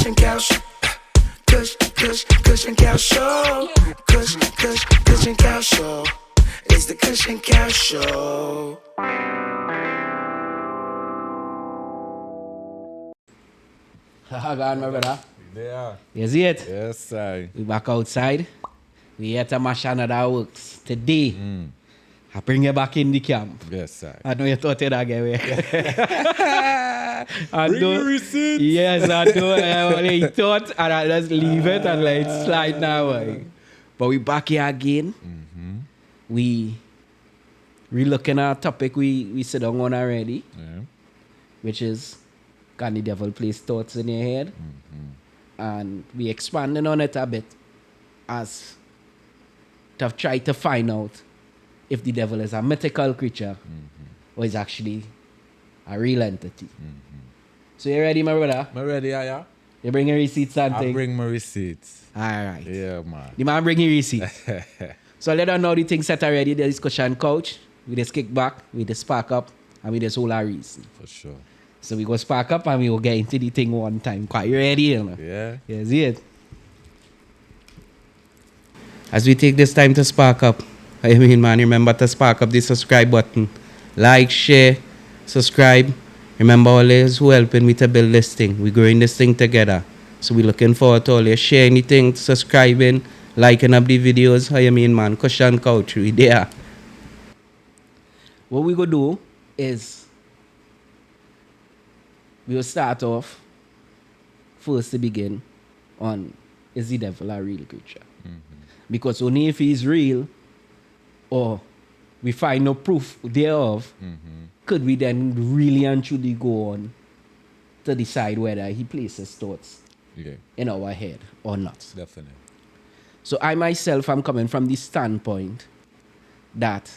Kush and Cow Show. Kush and Cow Show. Kush and Cow Show. It's the Kush and Cow Show. Go on, my brother. Yeah. You see it? Yes, sir. We back outside. We here to mash another works. Today, I bring you back in the camp. Yes, sir. I know you thought it again. Bring your receipts. Yes, I know. I thought, and I just leave it and let it slide now. But we back here again. We looking at a topic we sit down on already, which is, can the devil place thoughts in your head? And we expanding on it a bit as to try to find out if the devil is a mythical creature or is actually a real entity. So you ready, my brother? I'm ready, yeah? You bring your receipts and I thing? bring my receipts. All right. Yeah, man. The man bring your receipt. So let us know the things set already. The discussion couch. We just kick back, we just spark up, and we just hold our reason. For sure. So we go spark up and we will get into the thing one time. Quite you ready, you know? Yeah. Yeah, see it? As we take this time to spark up, I mean, man, remember to spark up the subscribe button. Like, share, subscribe. Remember all those who helping me to build this thing. We're growing this thing together. So we're looking forward to all you sharing anything, subscribing, liking up the videos. How you mean, man? Kush and Couch, we there. What we gonna do is we'll start off first to begin on, is the devil a real creature? Because only if he's real or we find no proof thereof, could we then really and truly go on to decide whether he places thoughts in our head or not. Definitely. So I myself am coming from the standpoint that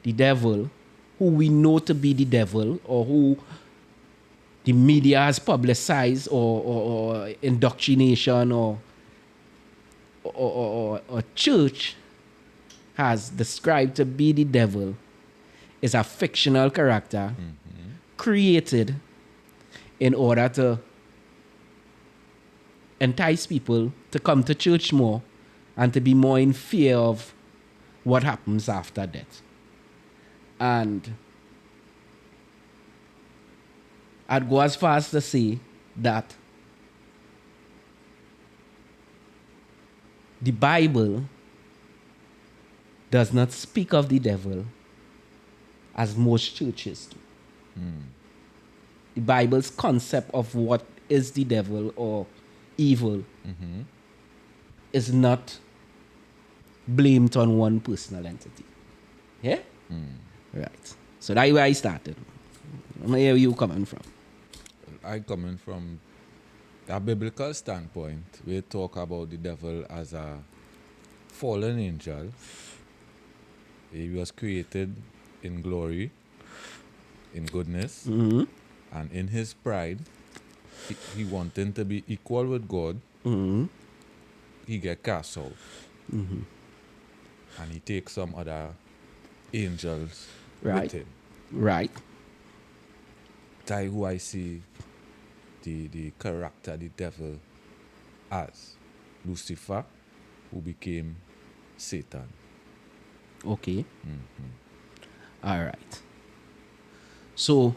the devil, who we know to be the devil, or who the media has publicized, or indoctrination, or church has described to be the devil, is a fictional character created in order to entice people to come to church more and to be more in fear of what happens after death. And I'd go as far as to say that the Bible does not speak of the devil as most churches do. The Bible's concept of what is the devil or evil is not blamed on one personal entity. Yeah? Right. So that's where I started. Where are you coming from? I coming from a biblical standpoint. We talk about the devil as a fallen angel. He was created in glory, in goodness, and in his pride, he wanted to be equal with God. He get cast out. And he takes some other angels with him. Right. That's who I see the character, the devil, as Lucifer, who became Satan. Okay. All right. So,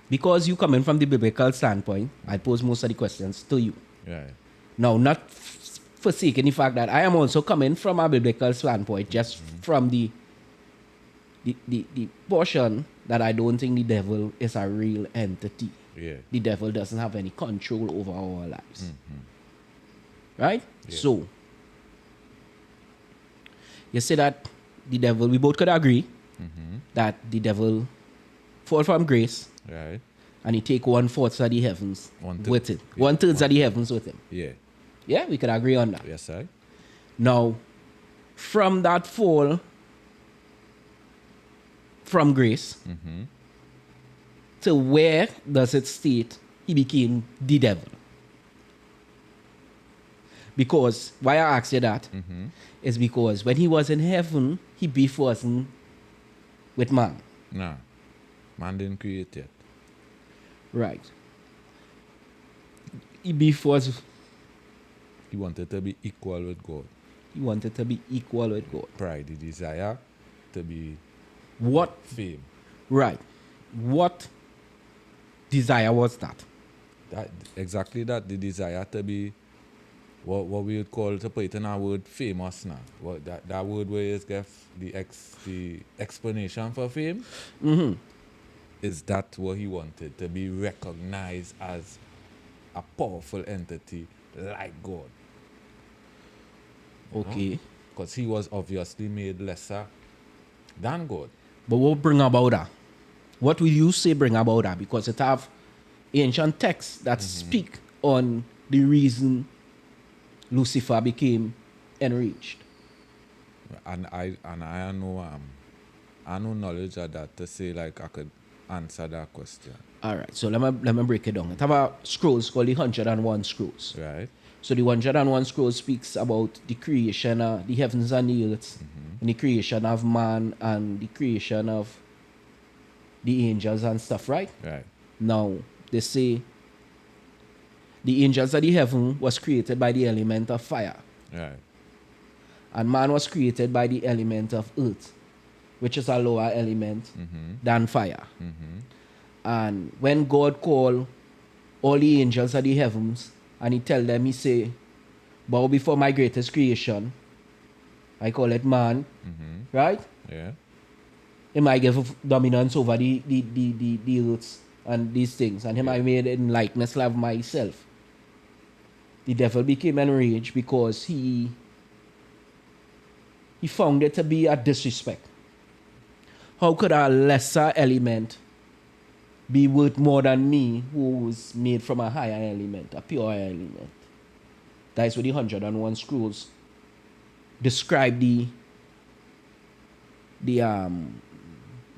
because you coming from the biblical standpoint, I pose most of the questions to you. Right. Now, not forsaking the fact that I am also coming from a biblical standpoint, just from the portion that I don't think the devil is a real entity. Yeah. The devil doesn't have any control over our lives. Right? Yeah. So, you say that the devil, we both could agree that the devil fall from grace Right. and he take 1/4 of the heavens One-third. with it. Yeah. 1/3 of the heavens with him. Yeah. Yeah, we could agree on that. Yes, sir. Now, from that fall from grace to where does it state he became the devil? Because why I ask you that is because when he was in heaven, he beef wasn't with man. Nah. Man didn't create it. Right. Beef was, He wanted to be equal with God. he wanted to be equal with God. Pride, the desire to be What, fame. right. What desire was that? That exactly that, the desire to be what we would call, to put it in our word, famous now. What that word where is get the explanation for fame is that what he wanted, to be recognized as a powerful entity like God. Okay. Because he was obviously made lesser than God. But what bring about that? What will you say bring about that? Because it have ancient texts that speak on the reason Lucifer became enraged. And I know I know knowledge of that to say like I could answer that question. All right, so let me break it down. It have a scrolls called the 101 scrolls. Right? So the 101 scrolls speaks about the creation of the heavens and the earth, and the creation of man and the creation of the angels and stuff, right? Right. Now, they say the angels of the heaven was created by the element of fire, Right. and man was created by the element of earth, which is a lower element than fire. And when God called all the angels of the heavens and he tell them, he say, bow before my greatest creation, I call it man, right? Yeah. He might give dominance over the earths and these things, and him I made in likeness of myself. The devil became enraged because he found it to be a disrespect. How could a lesser element be worth more than me, who was made from a higher element, a pure element? That is what the 101 scrolls describe the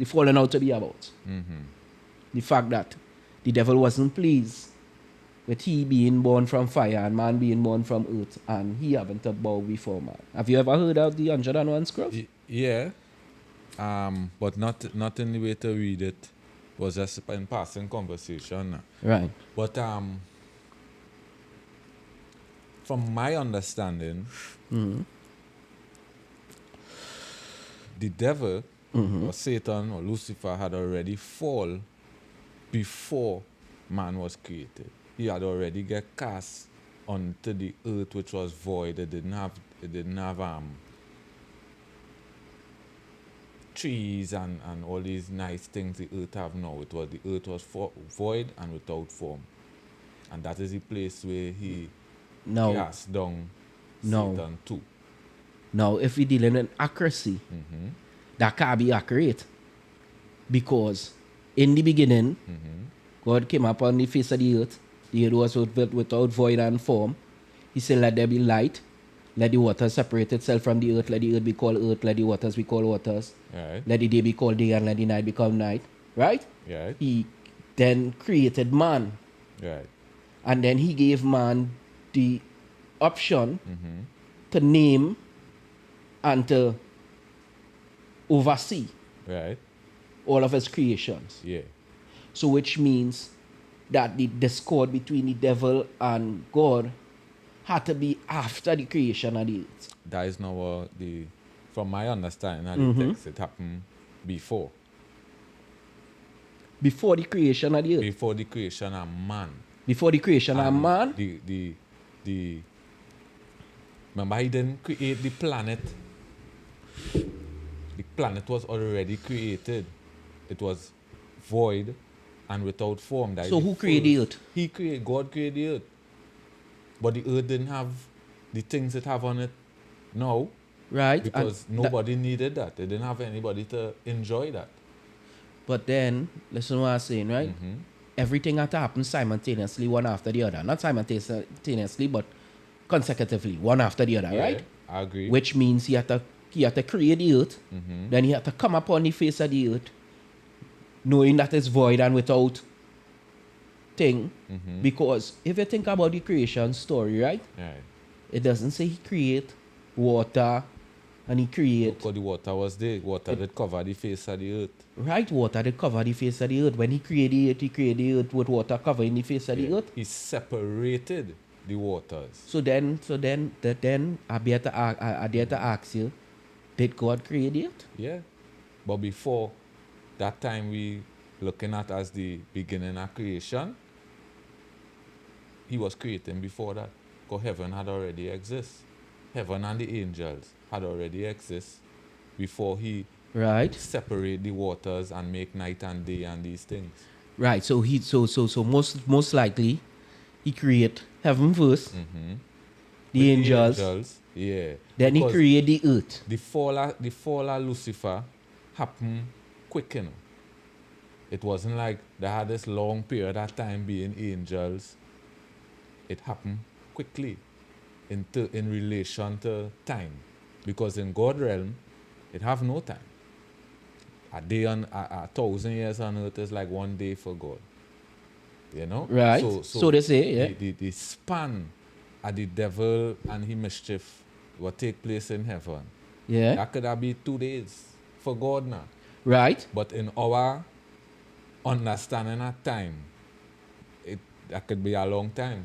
falling out to be about. The fact that the devil wasn't pleased with he being born from fire and man being born from earth, and he having to bow before man. Have you ever heard of the 101 scrolls? Yeah. But not in the way to read it. Was just in passing conversation. Right. But from my understanding, the devil or Satan or Lucifer had already fall before man was created. He had already get cast onto the earth, which was void. It didn't have trees and all these nice things the earth have now. The earth was void and without form. And that is the place where he Now, cast down No. Satan too. now if we dealing in accuracy, that can't be accurate. Because in the beginning, God came upon the face of the earth was without void and form. He said, let there be light. Let the waters separate itself from the earth. Let the earth be called earth. Let the waters be called waters. Right. Let the day be called day and let the night become night. Right? Right. He then created man. Right. And then he gave man the option to name and to oversee Right. all of his creations. Yeah. So which means that the discord between the devil and God had to be after the creation of the earth. That is not what from my understanding of the text, it happened before. Before the creation of the earth. Before the creation of man. Before the creation of And man. Remember, he didn't create the planet. The planet was already created. It was void and without form. That is So the who created the earth? God created the earth. But the earth didn't have the things it have on it now. Right? Because And nobody needed that. They didn't have anybody to enjoy that. but then, listen to what I'm saying, right? Everything had to happen simultaneously, one after the other. Not simultaneously, but consecutively, one after the other, Yeah, right? I agree. Which means he had to create the earth, then he had to come upon the face of the earth, knowing that it's void and without thing. Because if you think about the creation story, right? Right. It doesn't say he create water and he create. Because the water was there. Water that covered the face of the earth. Right, water that cover the face of the earth. When he created the earth with water covering the face of the Yeah. earth. He separated the waters. So then I dare to ask you, did God create the earth? Yeah. But before that time we looking at as the beginning of creation, he was creating before that. Because heaven had already exist. Heaven and the angels had already exist before he Right, separate the waters and make night and day and these things. right. So most likely, he create heaven first, the With angels, yeah. then he Because create the earth. the fall of Lucifer happened quick, you know. It wasn't like they had this long period of time being angels. It happened quickly in relation to time. Because in God realm, it have no time. A day on a 1,000 years on earth is like one day for God. You know? Right. So they say, yeah. The span of the devil and his mischief what take place in heaven. Yeah. That could have been 2 days for God now. Right. But in our understanding of time, that could be a long time.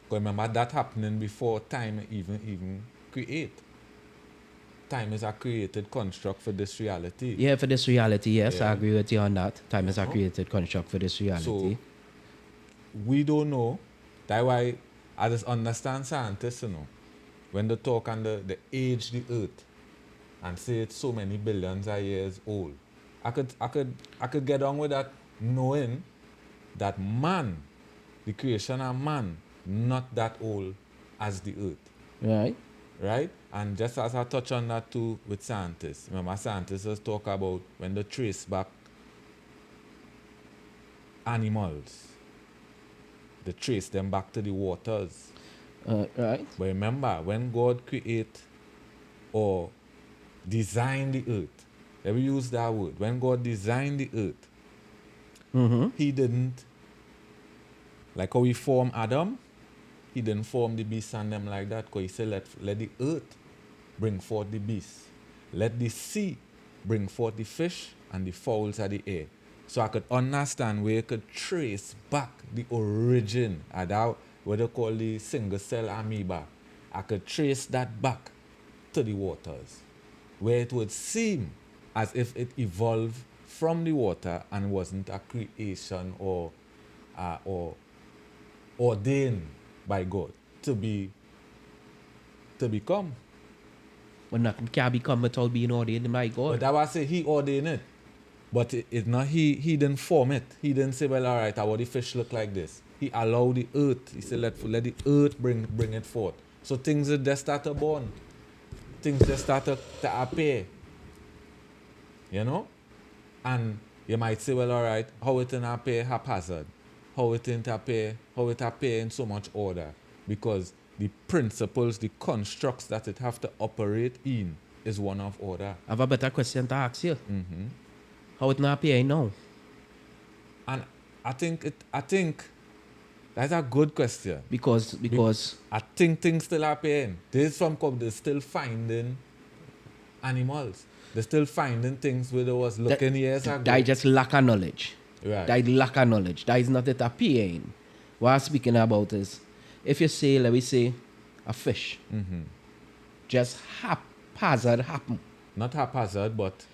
Because remember that happening before time even create. Time is a created construct for this reality. Yeah, for this reality, yes, I Yeah. agree with you on that. Time is a know? created construct for this reality. So we don't know. That's why I just understand scientists, you know, when they talk on the age the earth and say it's so many billions of years old. I could get on with that knowing that man, the creation of man, not that old as the earth. Right. Right? And just as I touch on that too with scientists. Remember scientists just talk about when they trace back animals, they trace them back to the waters. Right. But remember, when God create or design the earth, let me use that word. When God designed the earth, he didn't, like how he formed Adam, he didn't form the beasts and them like that, because he said, let the earth bring forth the beasts. Let the sea bring forth the fish and the fowls of the air. So I could understand where you could trace back the origin of that, what they call the single cell amoeba. I could trace that back to the waters, where it would seem as if it evolved from the water and wasn't a creation or ordained by God to become. But nothing can become without being ordained by God. But that was say he ordained it. But it's not he didn't form it. He didn't say, well, all right, I want the fish look like this. He allowed the earth. He said, let the earth bring it forth. So things just start to born. Things just start to appear. You know? And you might say, well, all right, how it didn't appear haphazard? How it appear in so much order? Because the principles, the constructs that it have to operate in is one of order. I have a better question to ask you. How it not appear now? And I think that's a good question. Because I think things still appearing. There's some they're still finding animals. They're still finding things where they was looking years ago. that just lack of knowledge. Right. That lack of knowledge. That is not it appearing. What I'm speaking about is, if you say, let me say, a fish, just haphazard happen. Not haphazard, but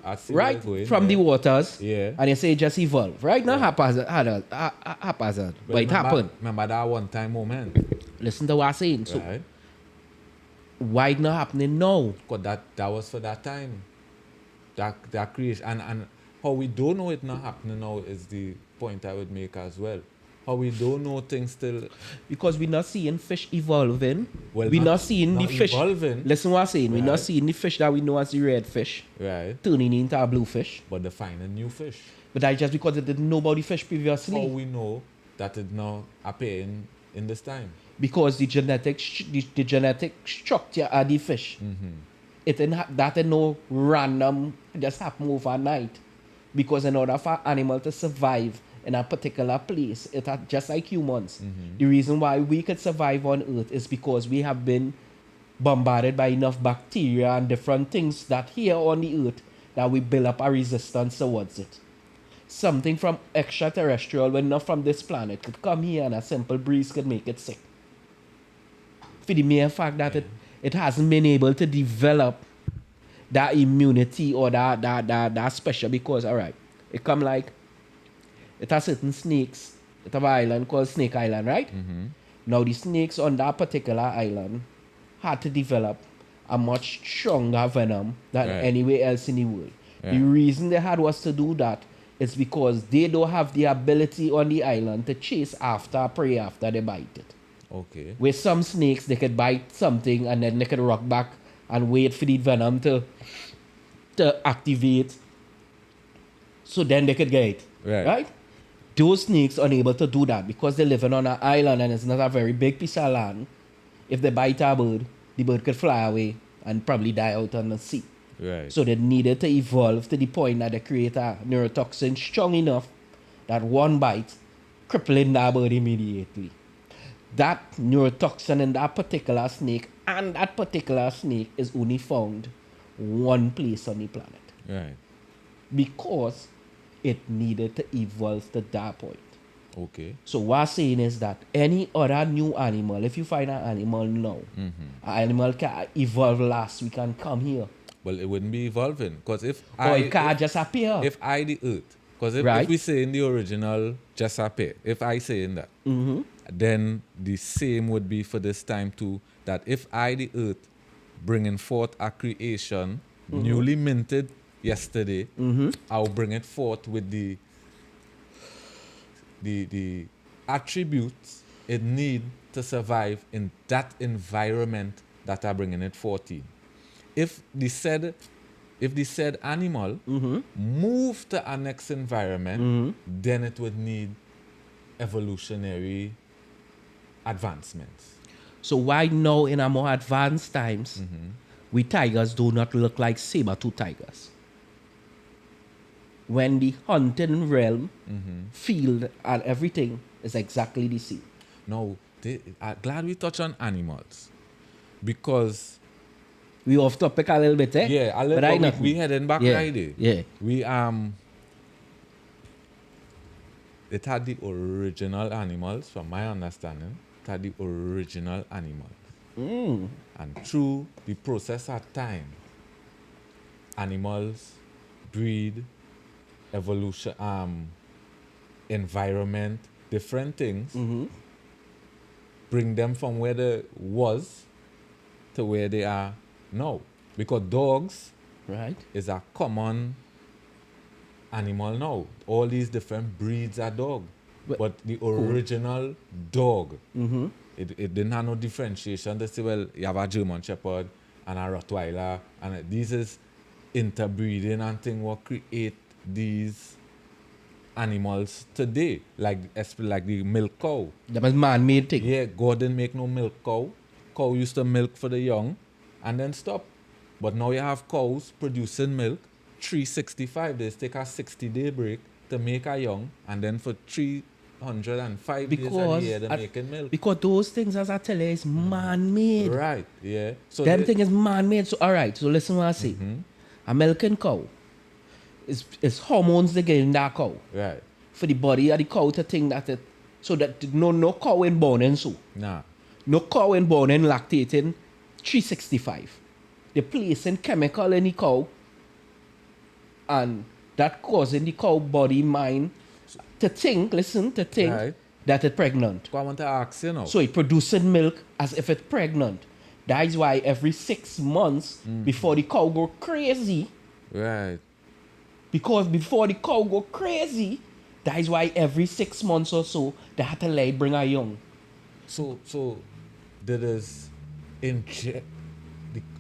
I see where Right you're going, from yeah. the waters, Yeah. and you say it just evolve. Right? Not haphazard, but it happened. Remember that one time moment. Listen to what I'm saying. So Right? why it not happening now? Because that was for that time. That creation. And how we don't know it not happening now is the point I would make as well. How we don't know things still. Because we're not seeing fish evolving. Well, we're not- not seeing not the fish. evolving. Listen what I'm saying. We're Right. not seeing the fish that we know as the red fish Right? turning into a blue fish. But they find a new fish. But that's just because they didn't know about the fish How previously. we know that it now appearing in this time. Because the genetic structure of the fish, it ain't no random just happen overnight. Because in order for animal to survive in a particular place, it just like humans. The reason why we could survive on Earth is because we have been bombarded by enough bacteria and different things that here on the earth that we build up a resistance towards it. Something from extraterrestrial, when not from this planet, could come here and a simple breeze could make it sick. For the mere fact that it hasn't been able to develop that immunity or that special, because all right, it come like it has certain snakes. It have an island called Snake Island, right? Now the snakes on that particular island had to develop a much stronger venom than Right. anywhere else in the world. The Right. reason they had was to do that is because they don't have the ability on the island to chase after prey after they bite it. Okay. With some snakes, they could bite something and then they could rock back and wait for the venom to activate, so then they could get it. Right. Those snakes are unable to do that because they're living on an island and it's not a very big piece of land. If they bite a bird, the bird could fly away and probably die out on the sea. Right. So they needed to evolve to the point that they create a neurotoxin strong enough that one bite crippling that bird immediately. That neurotoxin in that particular snake and that particular snake is only found one place on the planet Right. because it needed to evolve to that point. Okay. So what I'm saying is that any other new animal, if you find an animal now, an animal can evolve last week and come here. Well, it wouldn't be evolving because Or it can't just appear. if I the earth, because Right. if we say in the original just appear, if I say in that, then the same would be for this time too. That if I the earth bringing forth a creation newly minted yesterday, I'll bring it forth with the attributes it need to survive in that environment that are bringing it forth in. If the said animal move to our next environment, then it would need evolutionary advancements. So why now in a more advanced times, we tigers do not look like saber-tooth tigers? When the hunting realm, field, and everything is exactly the same. Now, I'm glad we touch on animals because We off topic a little bit, eh? yeah, a But little I bit nothing. we heading back Yeah, right there. yeah. We it had the original animals, from my understanding. It had the original animals. And through the process of time, animals breed, evolution, environment, different things, bring them from where they was to where they are now. Because dogs Right? is a common animal now. All these different breeds of dog. But the original dog, it didn't have no differentiation. They say, well, you have a German Shepherd and a Rottweiler, and these is interbreeding and thing what create these animals today. Like the milk cow. That was man-made thing. Yeah, God didn't make no milk cow. Cow used to milk for the young and then stop. But now you have cows producing milk 365 days. Take a 60-day break to make a young, and then for 305 days a year they're making milk. Because those things, as I tell you, is man-made. Right, yeah. So Them thing is man-made. So all right. So listen what I say. A milking cow is hormones they get in that cow Right. for the body of the cow to think that it, so that no cow in born and so. Nah. No cow in born and lactating 365. They placing chemical in the cow and that causing the cow body mind to think, Right. that it's pregnant. So I want to ask you now. So it producing milk as if it's pregnant. That is why every 6 months before the cow go crazy, Right. because before the cow go crazy, that is why every 6 months or so they have to lay bring a young. So there is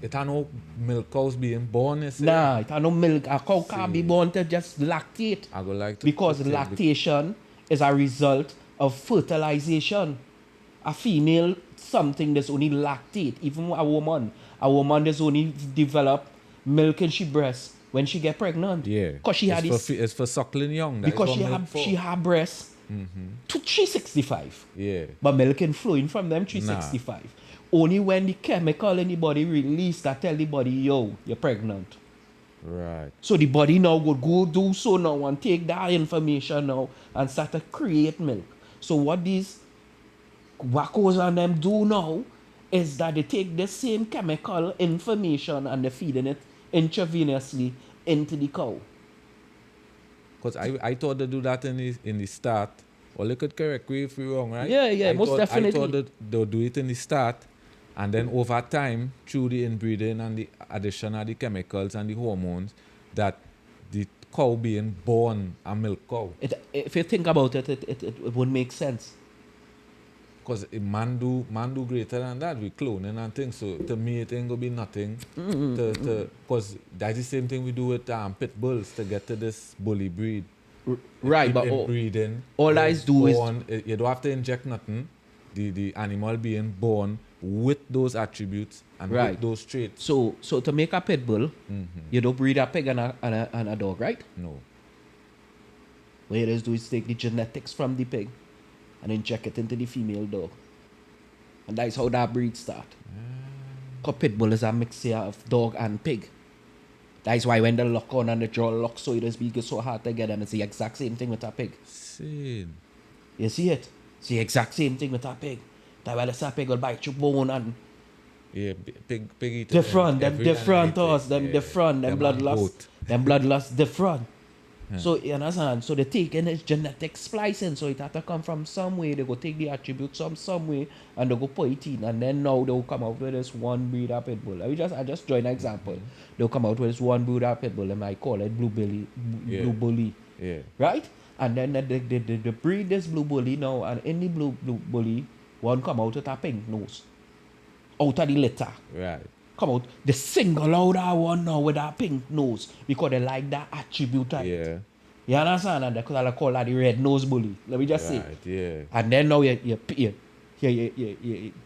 it are no milk cows being born, you say? Nah, it have no milk. A cow can't be born to just lactate. I go like to Because put it lactation is a result of fertilization. A female something that's only lactate, even a woman that's only develop milk in she breast when she get pregnant. Yeah. Because she had this, It's for suckling young. That is because what she milk had for. she had breast to 365. Yeah. But milk can flowing from them 365. only when the chemical in the body release that tell the body, yo, you're pregnant. Right. So the body now would go do so now and take that information now and start to create milk. So what these wackos and them do now is that they take the same chemical information and they're feeding it intravenously into the cow. Because I thought they do that in the start. Or they could correct me if we're wrong, right? Yeah, most I definitely. thought that they'll do it in the start, and then over time, through the inbreeding and the addition of the chemicals and the hormones, that the cow being born a milk cow. If you think about it, it would make sense. Because man do greater than that with cloning and things. So to me, it ain't gonna be nothing. Because that's the same thing we do with pit bulls to get to this bully breed. Right, but Breeding. all I do is You don't have to inject nothing. The animal being born with those attributes and Right. with those traits. so to make a pit bull, you don't breed a pig and a dog, right? No. What you just do is take the genetics from the pig and inject it into the female dog. And that's how that breed start. Because pit bull is a mixture of dog and pig. That's why when they lock on and the jaw lock so it is because so hard to get them, it's the exact same thing with a pig. Same. You see it? It's the exact same thing with a pig. That's why the pig will bite your bone and Yeah, pig eat different, them every different animal us, them yeah. different, them and bloodlust, goat. them bloodlust different. Yeah. So you understand? So they take in its genetic splicing, so it had to come from some way. They go take the attributes from some way and they go put it in, and then now they'll come out with this one breed of pit bull. I just draw an example. They'll come out with this one breed of pit bull, and I call it blue bully, Yeah. right? And then they breed this blue bully now, and in the blue bully, one come out with a pink nose out of the litter. Right. Come out, they single out that one now with that pink nose because they like that attribute. Of it. Yeah. You understand? And they call that the red nose bully. Let me just say. Right. Yeah. And then now you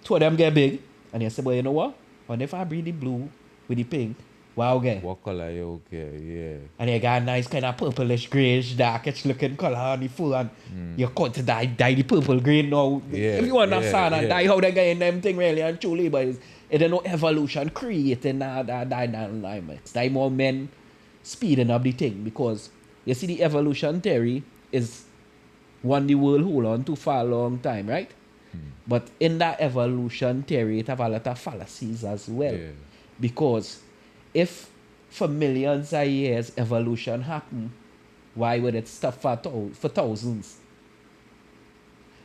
two of them get big, and you say, well, you know what? What if I breed the blue with the pink? Wow, again. What color you okay? Yeah. And you got a nice kind of purplish, grayish, darkish looking color on the full, and you cut to dye the purple green now. Yeah, If you understand, yeah, and yeah. dye how they get in them thing really and truly, but it ain't no evolution creating that alignment. It's more men speeding up the thing because you see the evolution theory is one the world hold on to for a long time, right? But in that evolution theory, it have a lot of fallacies as well. Yeah. Because if for millions of years evolution happened, why would it stop for thousands?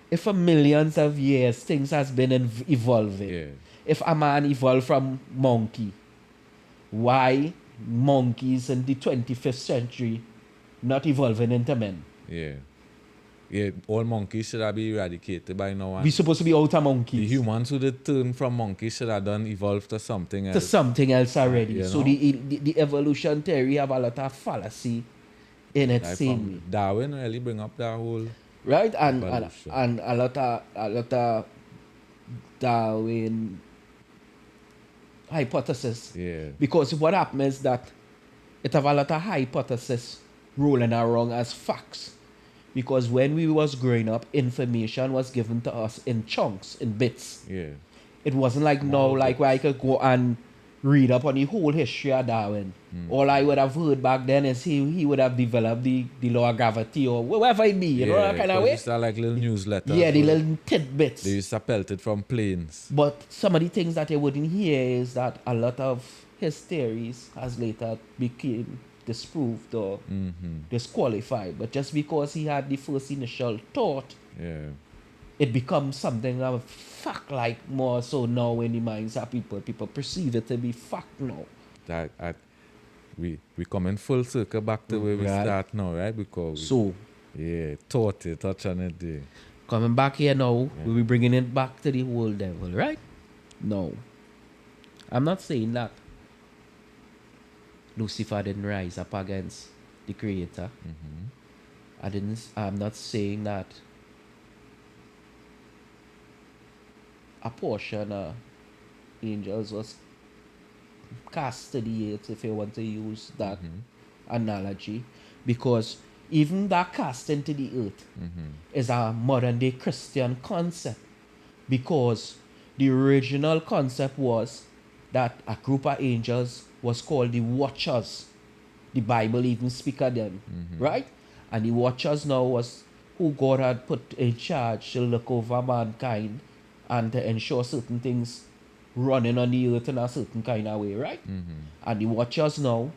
If for millions of years things has been evolving, Yeah. if a man evolved from monkey, why monkeys in the 25th century not evolving into men? Yeah. Yeah. All monkeys should have been eradicated by now. We supposed to be out of The monkeys humans who did turn from monkeys should have done evolved to something to else. something else already. you So know? the evolution theory have a lot of fallacy in it Like same from way. Darwin really bring up that whole Right? And evolution. a lot of Darwin hypothesis. Yeah. Because what happened is that it have a lot of hypothesis rolling around as facts. Because when we was growing up, information was given to us in chunks, in bits. Yeah. It wasn't like now, like where I could go and read up on the whole history of Darwin. All I would have heard back then is he would have developed the law of gravity or whatever it be, you know, that kind of 'cause way. It's like little newsletters. Yeah, the where little tidbits. They used to pelt it from planes. But some of the things that you wouldn't hear is that a lot of his theories has later became disproved or disqualified. But just because he had the first initial thought, Yeah. it becomes something of fact like more so now in the minds of people. People perceive it to be fact now. We coming full circle back to where we Right. start now, right? Because So thought it, touch on it there. coming back here now, we'll be bringing it back to the whole devil, right? No. I'm not saying that Lucifer didn't rise up against the creator. I'm not saying that a portion of angels was cast to the earth, if you want to use that analogy, because even that cast into the earth is a modern day Christian concept, because The original concept was that a group of angels was called the Watchers. The Bible even speak of them, right? And the Watchers now was who God had put in charge to look over mankind and to ensure certain things running on the earth in a certain kind of way, right? And the Watchers now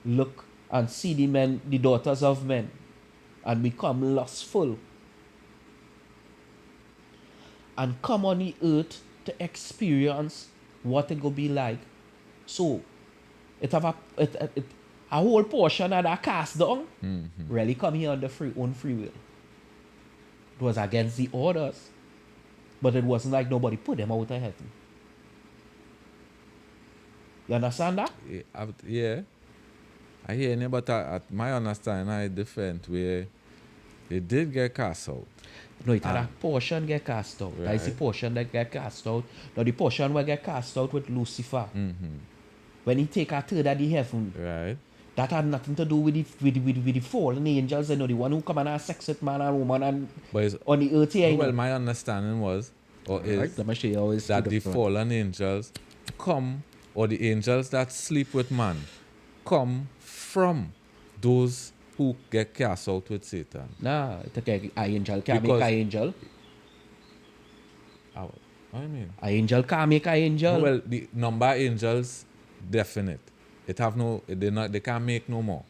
look and see the men, the daughters of men, and become lustful and come on the earth to experience what it could be like. So it have a whole portion of that cast down really come here on the own free will. It was against the orders, but it wasn't like nobody put them out of heaven. You understand that? Yeah, I hear you, but my understanding is different where they did get cast out. No, it had a portion get cast out. That is the Right. portion that get cast out. Now the portion where get cast out with Lucifer. When he take a third of the heaven, Right. that had nothing to do with the fallen angels, you know, the one who come and have sex with man and woman and But it's, on the earth here. You well, know. my understanding was, or Right, is, let me show you how it's that to the front. fallen angels come, or the angels that sleep with man, come from those who get cast out with Satan. Nah, it take a angel can Because- make a angel. What do you mean? A angel can make a angel. Well, the number of angels, definite. It have no, they can't make no more.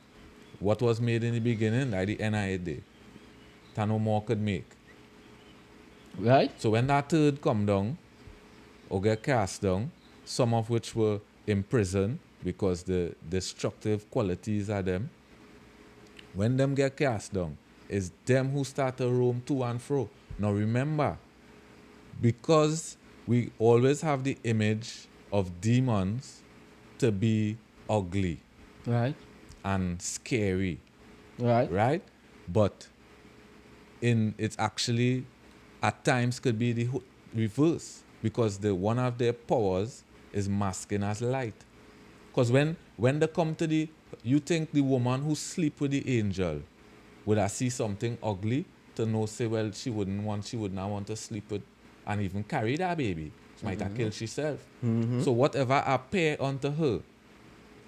What was made in the beginning, like the NIA day, that no more could make. Right? So when that third come down, or get cast down, some of which were imprisoned because the destructive qualities of them, when them get cast down, it's them who start to roam to and fro. Now remember, because we always have the image of demons to be ugly Right? and scary, Right? right? But it's actually at times could be the reverse, because the one of their powers is masking as light. Because when they come to you think the woman who sleep with the angel would I see something ugly to know, say, well, she would not want to sleep with and even carry that baby. She might have killed herself. So whatever appear unto her,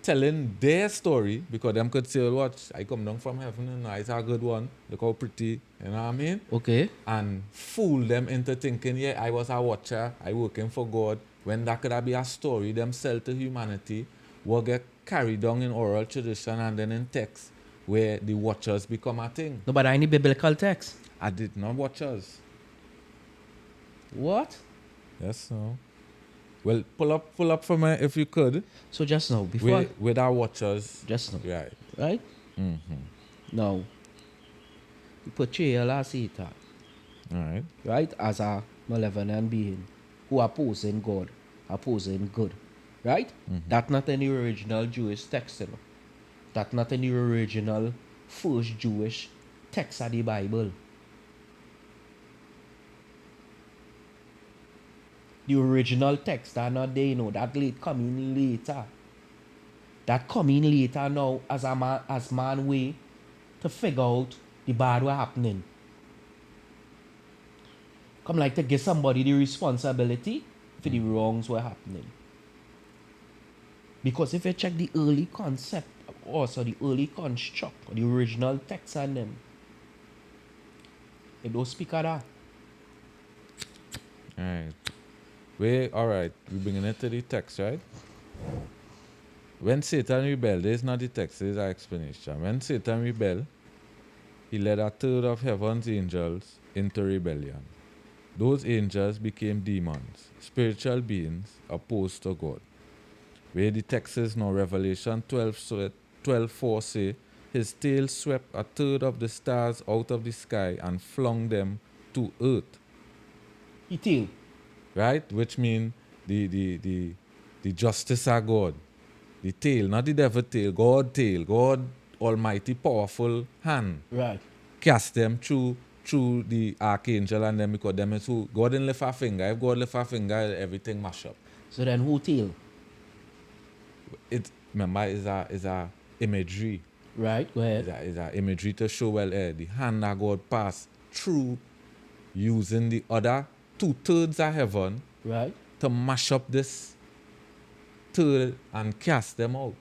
telling their story, because them could say, well, watch, I come down from heaven and it's a good one. Look how pretty, you know what I mean? Okay. And fool them into thinking, yeah, I was a watcher, I working for God, when that could have be a story them sell to humanity, will get carried down in oral tradition and then in text, where the watchers become a thing. No, but I need biblical text. I did not watchers. What? Yes, no. Well, pull up for me if you could. So just now, before With our watchers. just now, Right. right? Now, you portrayal as Satan, All right. right? As a malevolent being who opposing God, opposing good, right? That's not in the original Jewish text, you know. That's not in the original first Jewish text of the Bible. The original text are not there, you know. That late coming later. That coming later now as man way to figure out the bad what happening. Come like to give somebody the responsibility for the wrongs were happening. Because if you check the early concept, also the early construct, the original text on them, it don't speak of that. All right. All right. We're bringing it to the text, right? When Satan rebelled, there's not the text, there's our explanation. When Satan rebelled, he led a third of heaven's angels into rebellion. Those angels became demons, spiritual beings opposed to God. Where the text is now, Revelation 12:4 say, his tail swept a third of the stars out of the sky and flung them to earth. He tell. Right? Which means the justice of God. The tail, not the devil tail, God almighty powerful hand. Right. Cast them through the archangel and them, because them is who God didn't lift a finger. If God lift a finger, everything mash up. So then who tell? It remember is a imagery. Right, go ahead. Is a imagery to show the hand that God passed through using the other 2/3 of heaven Right. to mash up this turtle and cast them out.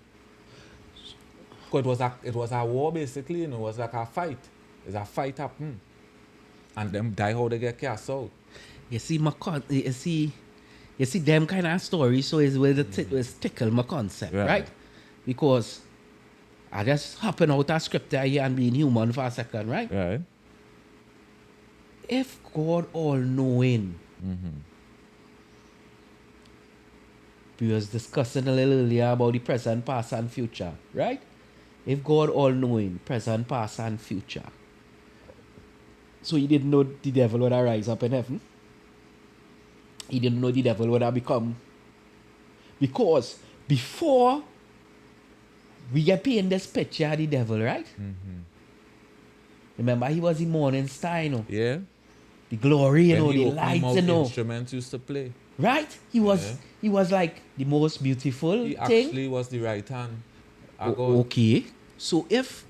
'Cause it was a war basically, it was like a fight. It's a fight happen. And them die how they get cast out. You see, you see them kind of stories, so it's where it's tickle my concept, Right. right? Because I just hopping out of script here and being human for a second, right? Right? If God all knowing, we was discussing a little earlier about the present, past, and future, right? If God all knowing, present, past, and future. So he didn't know the devil would rise up in heaven. He didn't know the devil would become. Because before we get painted this picture of the devil, right? Remember, he was the morning star, you know, Yeah? the glory, you When know, he the opened him lights, out, you know, instruments used to play. right? Yeah. He was like the most beautiful He thing. actually was the right hand of God. Okay, so if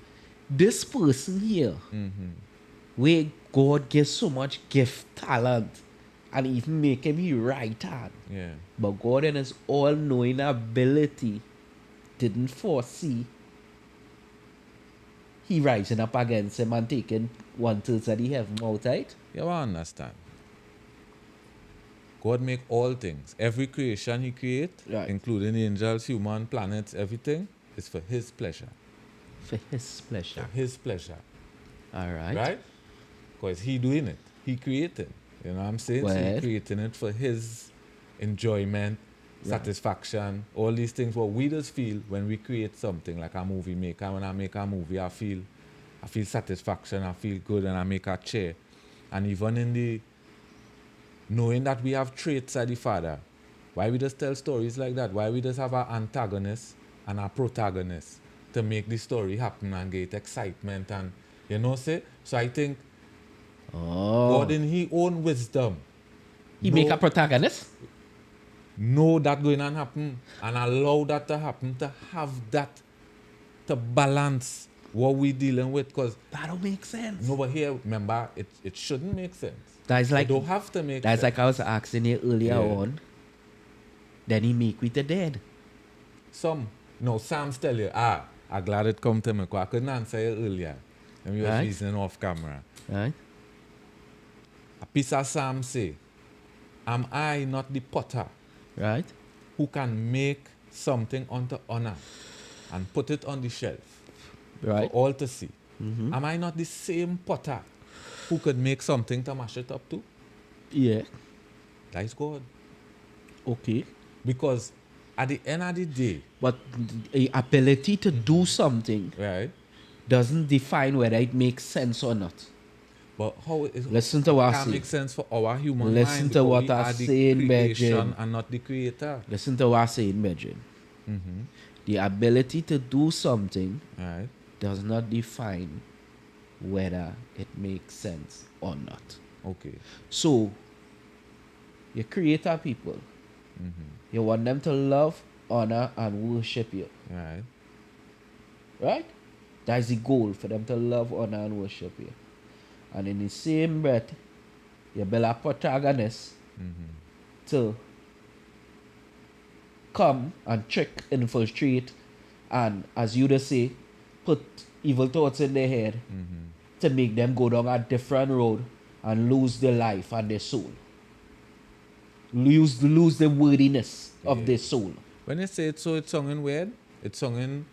this person here, where God gives so much gift, talent, and even make him his right hand, Yeah. but God in his all-knowing ability didn't foresee he rising up against him and taking 1/3 of the heaven out, right? You understand? God make all things. Every creation he create, Right. including angels, human, planets, everything, is for his pleasure. For his pleasure. For his pleasure. All right. Right? Because he doing it. He created. You know what I'm saying? So Well. he creating it for his enjoyment, satisfaction, all these things what we just feel when we create something like a movie maker. When I make a movie, I feel satisfaction, I feel good, and I make a chair. And even in the knowing that we have traits of the Father, why we just tell stories like that? Why we just have an antagonist and a protagonist to make the story happen and get excitement and say? So I think Oh. God in his own wisdom He make a protagonist? know that going to happen and allow that to happen to have that to balance what we dealing with, because That don't make sense. no, but here remember it shouldn't make sense. That's like It don't have to make that's sense. like I was asking you earlier Yeah. on. Then he make with the dead. Psalms tell you, I'm glad it come to me because I couldn't answer you earlier when we was Right. reasoning off camera. Right? A piece of Psalm say, am I not the potter Right? who can make something unto honor and put it on the shelf Right? for all to see? Am I not the same potter who could make something to mash it up to? Yeah. That is God. Okay. Because at the end of the day, But the ability to do something right? doesn't define whether it makes sense or not. But how it Listen to what I can't say. make sense for our human Listen mind to because what we I are the say in creation Virgin. and not the creator. Listen to what I say in Medjin. The ability to do something Right? does not define whether it makes sense or not. Okay. So, you creator people, you want them to love, honor, and worship you. Right. Right? That's the goal, for them to love, honor, and worship you. And in the same breath, you build a protagonist to come and trick, infiltrate, and as you just say, put evil thoughts in their head to make them go down a different road and lose their life and their soul. Lose the worthiness of Yeah. their soul. When you say it so, it's sounding weird. It's sounding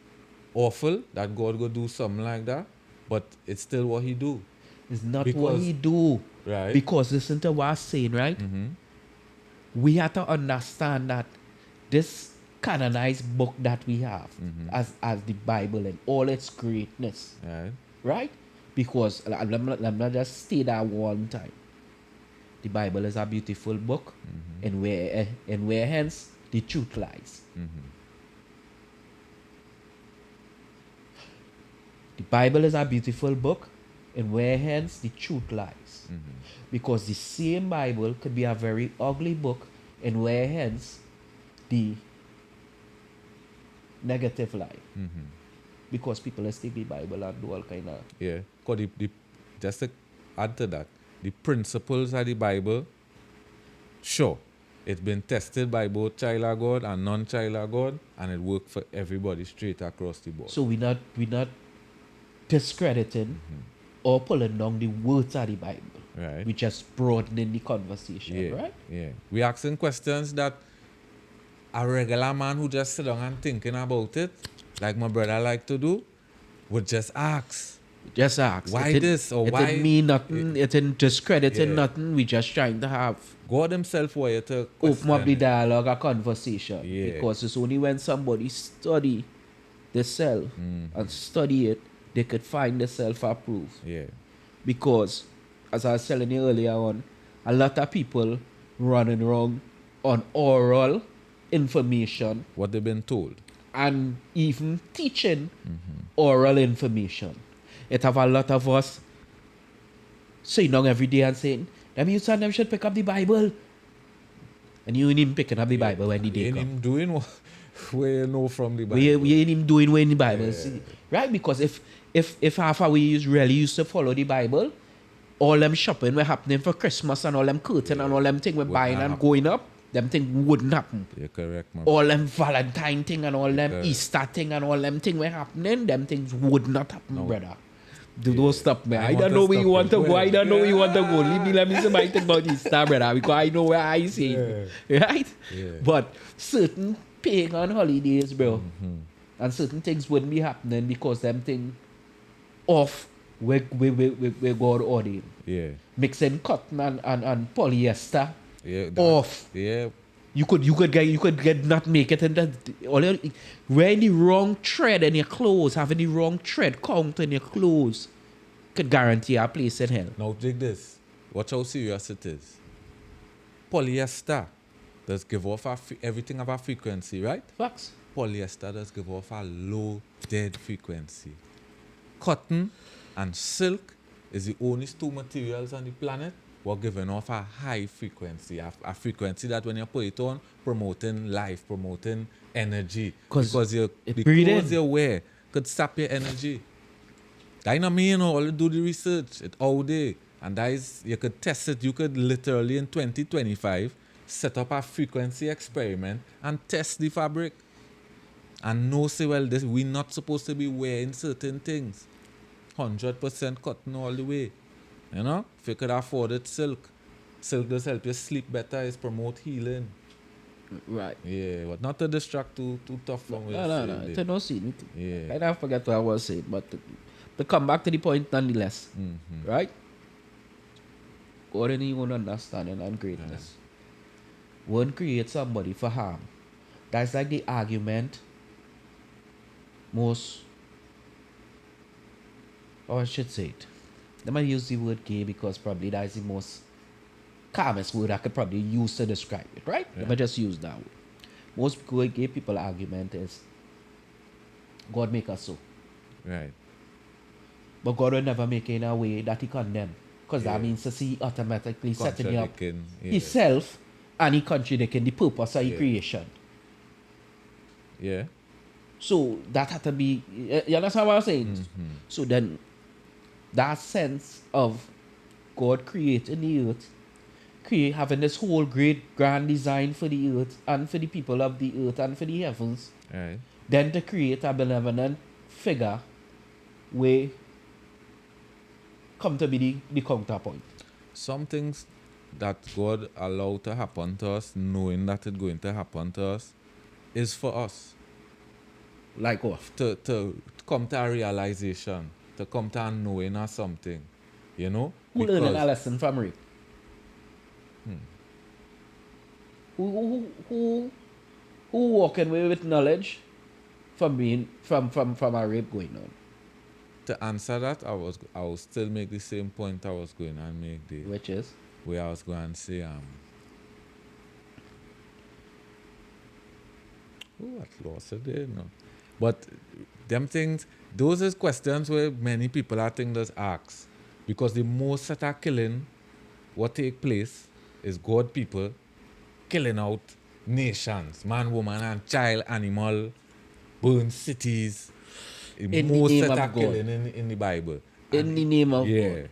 awful that God go do something like that. But it's still what he do. It's not what Because- he do. Right. Because listen to what I'm saying, right? We have to understand that this canonized book that we have as the Bible and all its greatness, Right. right? Because let me just say that one time. The Bible is a beautiful book, and where hence the truth lies. The Bible is a beautiful book, and where hence the truth lies. Because the same Bible could be a very ugly book, and where hence the negative lie. Because people let's take the Bible and do all kind of Yeah. Because just to add to that, the principles of the Bible, sure. It's been tested by both child of God and non-child of God, and it worked for everybody straight across the board. So we not discrediting or pulling down the words of the Bible. Right. We just broadening the conversation, Yeah, right? yeah. We asking questions that a regular man who just sit down and thinking about it, like my brother like to do, would just ask. Just ask. Why it this or it why- didn't mean nothing. It didn't discrediting Yeah. nothing. We just trying to have God himself wanted to open up the question it. dialogue, a conversation. Yeah. Because it's only when somebody study the self and study it, they could find the self-approved. Yeah, Because, as I was telling you earlier on, a lot of people running around on oral information what they've been told. and even teaching oral information. It have a lot of us sitting down every day and saying, them youths and them should pick up the Bible. And you ain't even picking up the Bible when the day Ain't come. him doing what we know from the Bible. We ain't even doing what in the Bible. See, right? Because if half of we really used to follow the Bible, all them shopping were happening for Christmas and all them curtain and all them thing we're Would buying not and happen. going up, them thing wouldn't happen. You're correct, man. All them Valentine thing and all them Correct. Easter thing and all them thing were happening, them things would not happen, No. brother. Don't stop me. I I want don't to know where stop you want it. to go. I don't know where you want to go. Yeah. Let me say my thing about Easter, brother, because I know where I see it. Right? Yeah. But certain pagan holidays, bro, Mm-hmm. and certain things wouldn't be happening because them thing off where God ordained. Yeah, Mixing cotton and polyester yeah. off. Yeah, You could get not make it in that wearing the wrong thread in your clothes, having the wrong thread count in your clothes could guarantee a place in hell. now take this. Watch how serious it is. Polyester does give off everything of a frequency, right? Facts. Polyester does give off a low dead frequency. Cotton and silk is the only two materials on the planet what giving off a high frequency, a frequency that when you put it on, promoting life, promoting energy. 'Cause Because it the breathe clothes in. you wear could sap your energy. That not me, you know, all you do the research, it all day. And that is, you could test it, you could literally in 2025 set up a frequency experiment and test the fabric. And know, say, well, this we're not supposed to be wearing certain things. 100% cotton all the way. You know? If you could afford it, silk. Silk does help you sleep better, it promote healing. Right. Yeah, but not to distract too tough from what No. you're saying It's there. no scene. Yeah. I don't forget what I was saying, but to come back to the point nonetheless. Right? God in his own understanding and greatness won't create somebody for harm. That's like the argument most, or I should say it. Let me use the word gay because probably that is the most calmest word I could probably use to describe it, right? Let me just use that word. Most gay people argument is God make us so. Right. But God will never make it in a way that he condemn. Because that means to see automatically setting up Contradicting, yeah. himself and he contradicting the purpose of his Yeah. creation. Yeah. So that had to be, you understand what I'm saying? So then that sense of God creating the earth, having this whole great grand design for the earth and for the people of the earth and for the heavens, Right. then to create a benevolent figure where come to be the counterpoint. Some things that God allowed to happen to us, knowing that it's going to happen to us, is for us. Like what? To come to a realization, to come to a knowing of something. You know? Who learning a Because- lesson from rape? Who walking away with knowledge from being from a rape going on? to answer that, I will still make the same point I was going to make there. Which is Where I was going to say, oh, I lost it there, no. But them things, those is questions where many people I think does ask. Because the most that are killing, what take place is God people killing out nations, man, woman, and child, animal, burn cities. In the Most name that of are God. killing in the Bible. in the name of Yeah. God.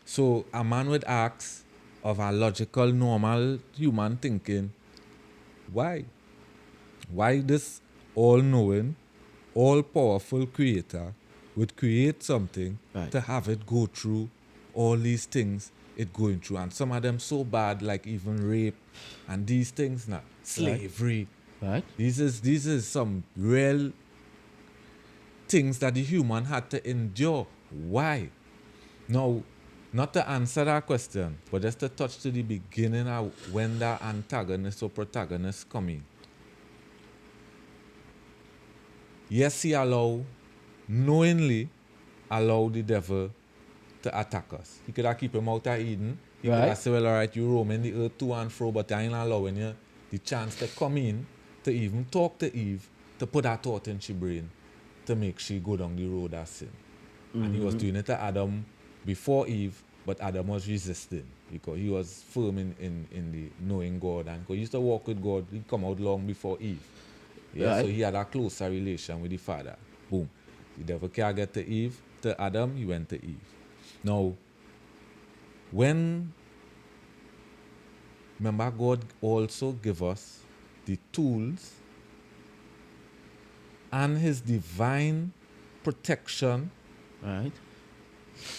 So a man would ask, of our logical, normal human thinking, why? Why this all-knowing, all-powerful creator would create something Right. to have it go through all these things it going through, and some of them so bad, like even rape and these things now, slavery. Right? These is some real things that the human had to endure. Why? Now, not to answer that question, but just to touch to the beginning of when the antagonist or protagonist come in. Yes, he knowingly allow the devil to attack us. He could have keep him out of Eden. He could Right. have said, well, all right, you roaming the earth to and fro, but I ain't allowing you the chance to come in, to even talk to Eve, to put that thought in she brain, to make she go down the road of sin. And he was doing it to Adam before Eve, but Adam was resisting because he was firm in the knowing God. And because he used to walk with God, he'd come out long before Eve. Yeah, Right. so he had a closer relation with the Father. Boom. The devil can't get to Eve, to Adam, he went to Eve. Now, remember God also give us the tools and his divine protection Right.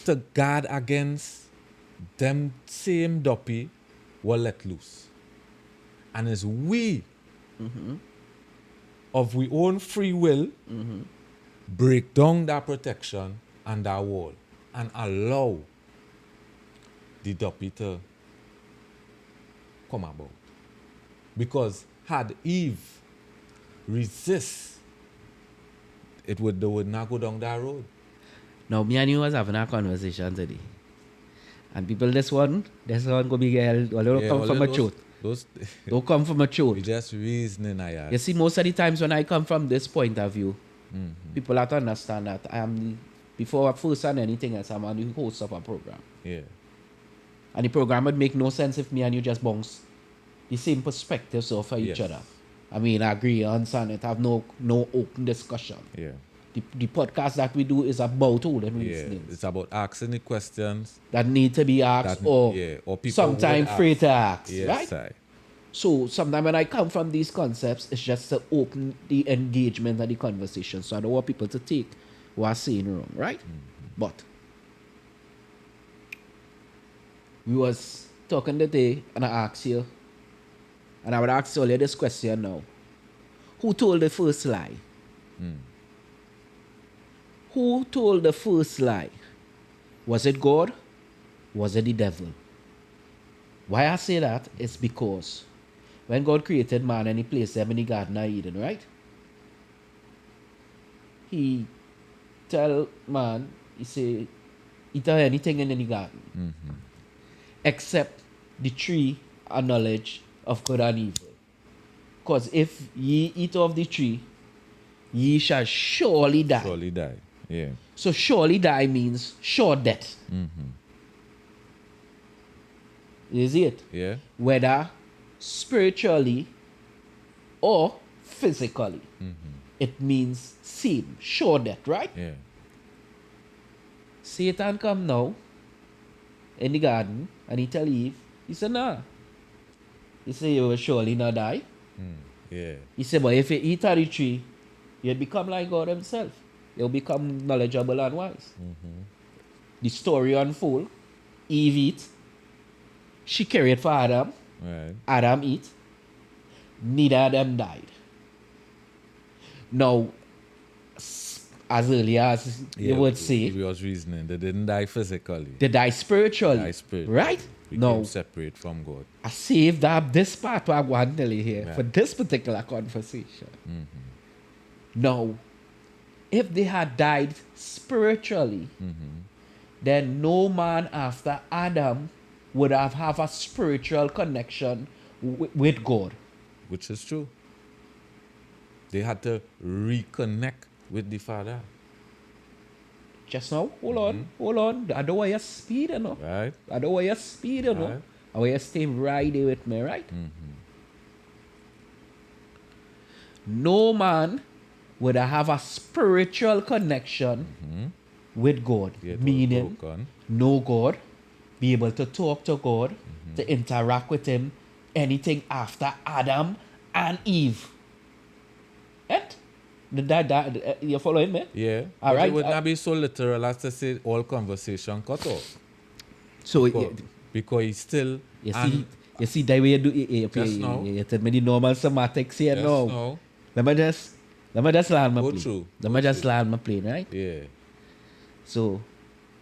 to guard against them same duppy were let loose. And it's we of we own free will break down that protection and that wall and allow the duppy to come about. Because had Eve resist, they would not go down that road. Now, me and you was having a conversation today. And people, this one go be girl, well, don't come all from of a those- truth. those- Don't come from a we truth. just reasoning I You see, most of the times when I come from this point of view, people have to understand that I am before I first on anything else, I'm the host of a program. Yeah. And the program would make no sense if me and you just bounce the same perspectives off of each Yes. other. I mean, I agree, I understand it, have no open discussion. Yeah. The podcast that we do is about all them Yeah. things It's about asking the questions that need to be asked that or people sometimes would free ask. to ask, Yes, right? So sometimes when I come from these concepts, it's just to open the engagement and the conversation. So I don't want people to take what I'm saying wrong, right? But we was talking today and I asked you, and I would ask you this question now. Who told the first lie? Who told the first lie? Was it God? Was it the devil? Why I say that is because when God created man and he placed them in the Garden of Eden, right? He tell man, he say, eat of anything in the garden. Except the tree of knowledge of good and evil. Because if ye eat of the tree, ye shall surely die. Surely die. Yeah. So surely die means sure death. You see it? Yeah. Whether spiritually or physically. It means same, sure death, right? Yeah. Satan come now in the garden and he tell Eve, he said, nah. He said, you will surely not die. Yeah. He said, but if you eat of the tree, you'll become like God himself. You'll become knowledgeable and wise. The story unfold. Eve eat. She carried for Adam. Right. Adam eat. Neither of them died. Now, as early as you would say, We was reasoning. They didn't die physically. they die spiritually. Die spiritually. Right? Became No. separate from God. I saved up this part what I want to tell you here Yeah. for this particular conversation. Now, if they had died spiritually, then no man after Adam would have a spiritual connection with God. Which is true. They had to reconnect with the Father. Just now, hold on. I don't want you speed, you know. Right? I don't want you speed, you know. Right. I want you stay right there with me, right? No man would have a spiritual connection with God. It was Meaning, broken. know God, be able to talk to God, to interact with him anything after Adam and Eve. Right? You following me? Yeah. All But right. it would not be so literal as to say all conversation cut off. So Because he's still... you see the way you do Just now. you tell me the normal semantics here Just now. now. Let me just land my Go plane. through. Let Go me just through. land my plane, right? Yeah. So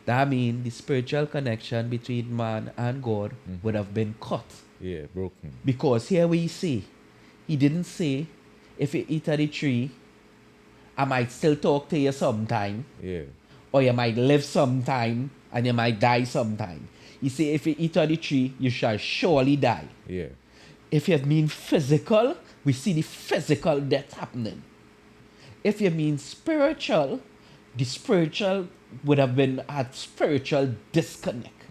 that means the spiritual connection between man and God would have been cut. Yeah, broken. Because here we see, he didn't say, if you eat of the tree, I might still talk to you sometime, Yeah. or you might live sometime, and you might die sometime. He say, if you eat of the tree, you shall surely die. Yeah. If you mean physical, we see the physical death happening. If you mean spiritual, the spiritual would have been at spiritual disconnect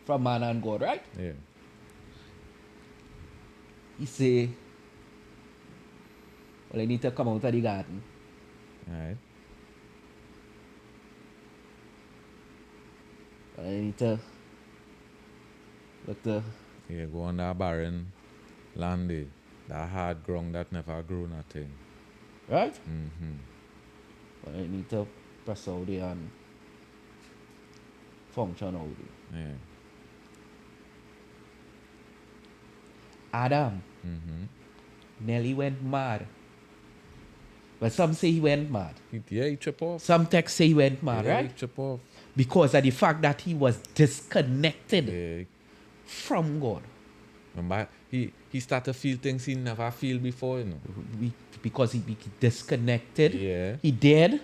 from man and God, right? Yeah. He say, well, I need to come out of the garden. Alright. I need to look the Yeah, go on that barren land there. That hard ground that never grew nothing. right? Mm-hmm. I need to press out there and function out there. Yeah. Adam nearly went mad. But some say he went mad. He chop off. Some texts say he went mad, Yeah, right? he chop off. Because of the fact that he was disconnected Yeah. from God. Remember, he started to feel things he never feel before, you know. Because he disconnected. Yeah. He dead,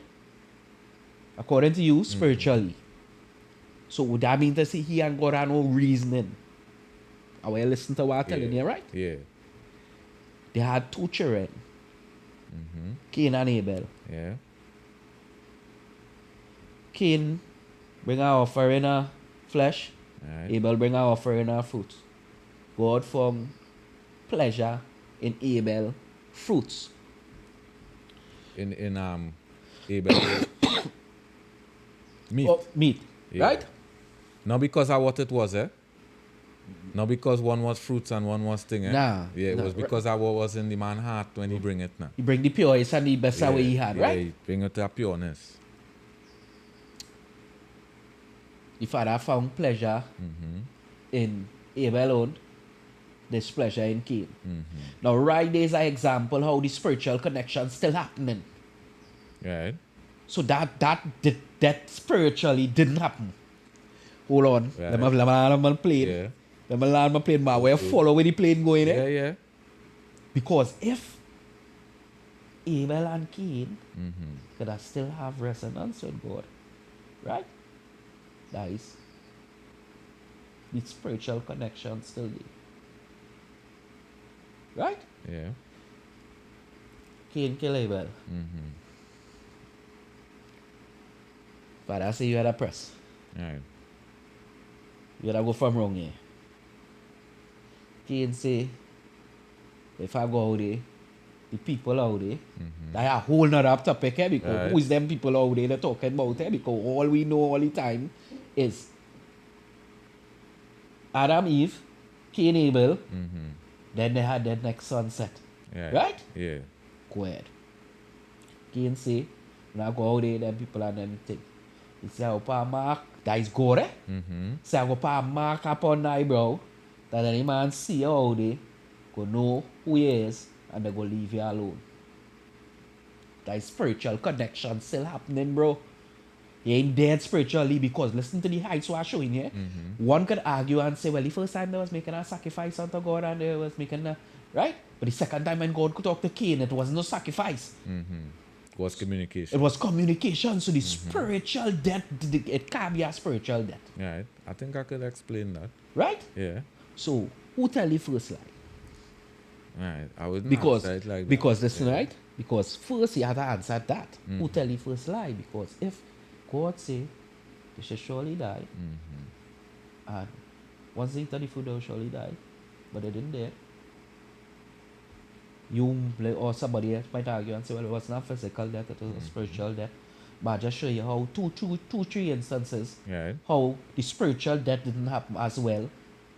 according to you, spiritually. So would that mean to say he and God had no reasoning? I will listen to what I'm telling you, right? Yeah. They had two children, Cain and Abel. Yeah. Cain bring an offering of flesh, Alright. Abel bring an offering of fruit. God found pleasure in Abel fruits. In Abel meat. Oh, meat, Yeah. right? Not because of what it was, eh? Not because one was fruits and one was thing, eh? Nah, Yeah, it nah, was because of what was in the man's heart when he bring it now. He bring the purest and the best away he had, yeah, right? he bring it to a pureness. The father found pleasure in Abel own, this pleasure in Cain. Now, right there's an example how the spiritual connection still happening. Right? So that spiritually didn't happen. Hold on. Right. Let me land my plane. Yeah. Let me land my plane. But where follow where the plane going, eh? Yeah, yeah. Because if Abel and Cain could have still have resonance with God, right? That is the spiritual connection still there. Right? Yeah. Cain kill Abel. But I say you had a press. Right. You gotta go from wrong here. Cain say, if I go out there, the people out there, that's a whole nother topic here because Right. who is them people out there they're talking about here? Because all we know all the time is Adam, Eve, Cain, Abel, then they had their next sunset. Yeah. Right? Yeah. Go ahead. Cain say, when I go out there, them people and them thing. He say, I put a mark, that is God, eh? Say, I go put a mark upon the eyebrow, that any man see you out there, go know who he is, and they go leave you alone. That is spiritual connection still happening, bro. You ain't dead spiritually because listen to the heights we are showing here. One could argue and say, well, the first time they was making a sacrifice unto God and they was making a, right? But the second time when God could talk to Cain, it was no sacrifice. It was communication. It was communication. So the spiritual death, it can't be a spiritual death. Right. I think I could explain that. Right? Yeah. So who tell the first lie? Right. I wouldn't Because, answer it like that. because listen, Yeah. right? Because first you have to answer that. Who tell the first lie? Because if God say, you should surely die, and once they eat the food, they will surely die, but they didn't dare. You or somebody else might argue and say, well, it was not physical death, it was a spiritual death. But I just show you how three instances, Right. how the spiritual death didn't happen as well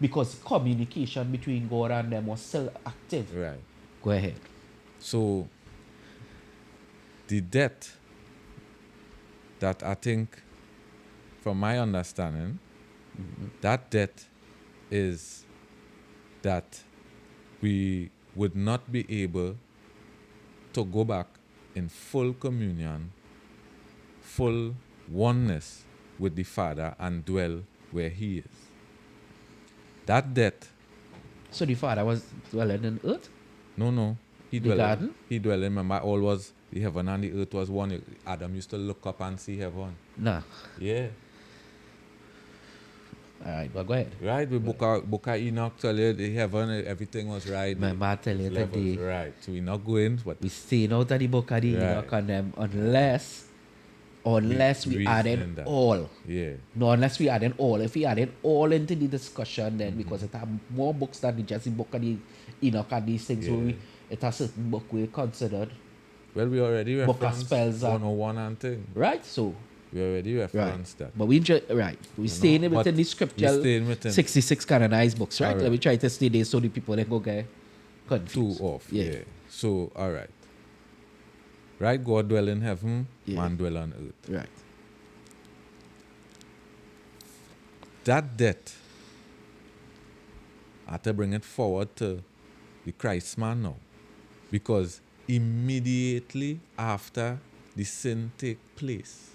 because communication between God and them was still active. Right. Go ahead. So the debt that I think, from my understanding, that debt is that we would not be able to go back in full communion, full oneness with the Father and dwell where He is. That debt, So the Father was dwelling in earth? no, He The dwell. garden? He dwell. Remember, all was the heaven and the earth was one. Adam used to look up and see heaven. Nah. Yeah. All right, but go ahead. Right, we book a Enoch tell you the heaven, everything was right. Remember I tell you levels, today, right. So we not going, but we staying out of the book of the Right. Enoch and them unless we reason added that. all. Yeah, No, unless we added all. If we added all into the discussion, then because it have more books than just the book of the Enoch and these things, Yeah. where it has certain book we considered, well, we already Book of referenced spells and- 101 and thing. right? So, We already right. referenced that. But we we staying know, within but the scriptural we staying within- 66 canonized books, right? Alright. Let me try to stay there so the people then go get Two confused. off. Yeah. So, all right. Right, God dwell in heaven, Yeah. man dwell on earth. Right. That debt, I have to bring it forward to the Christ man now. Because immediately after the sin take place,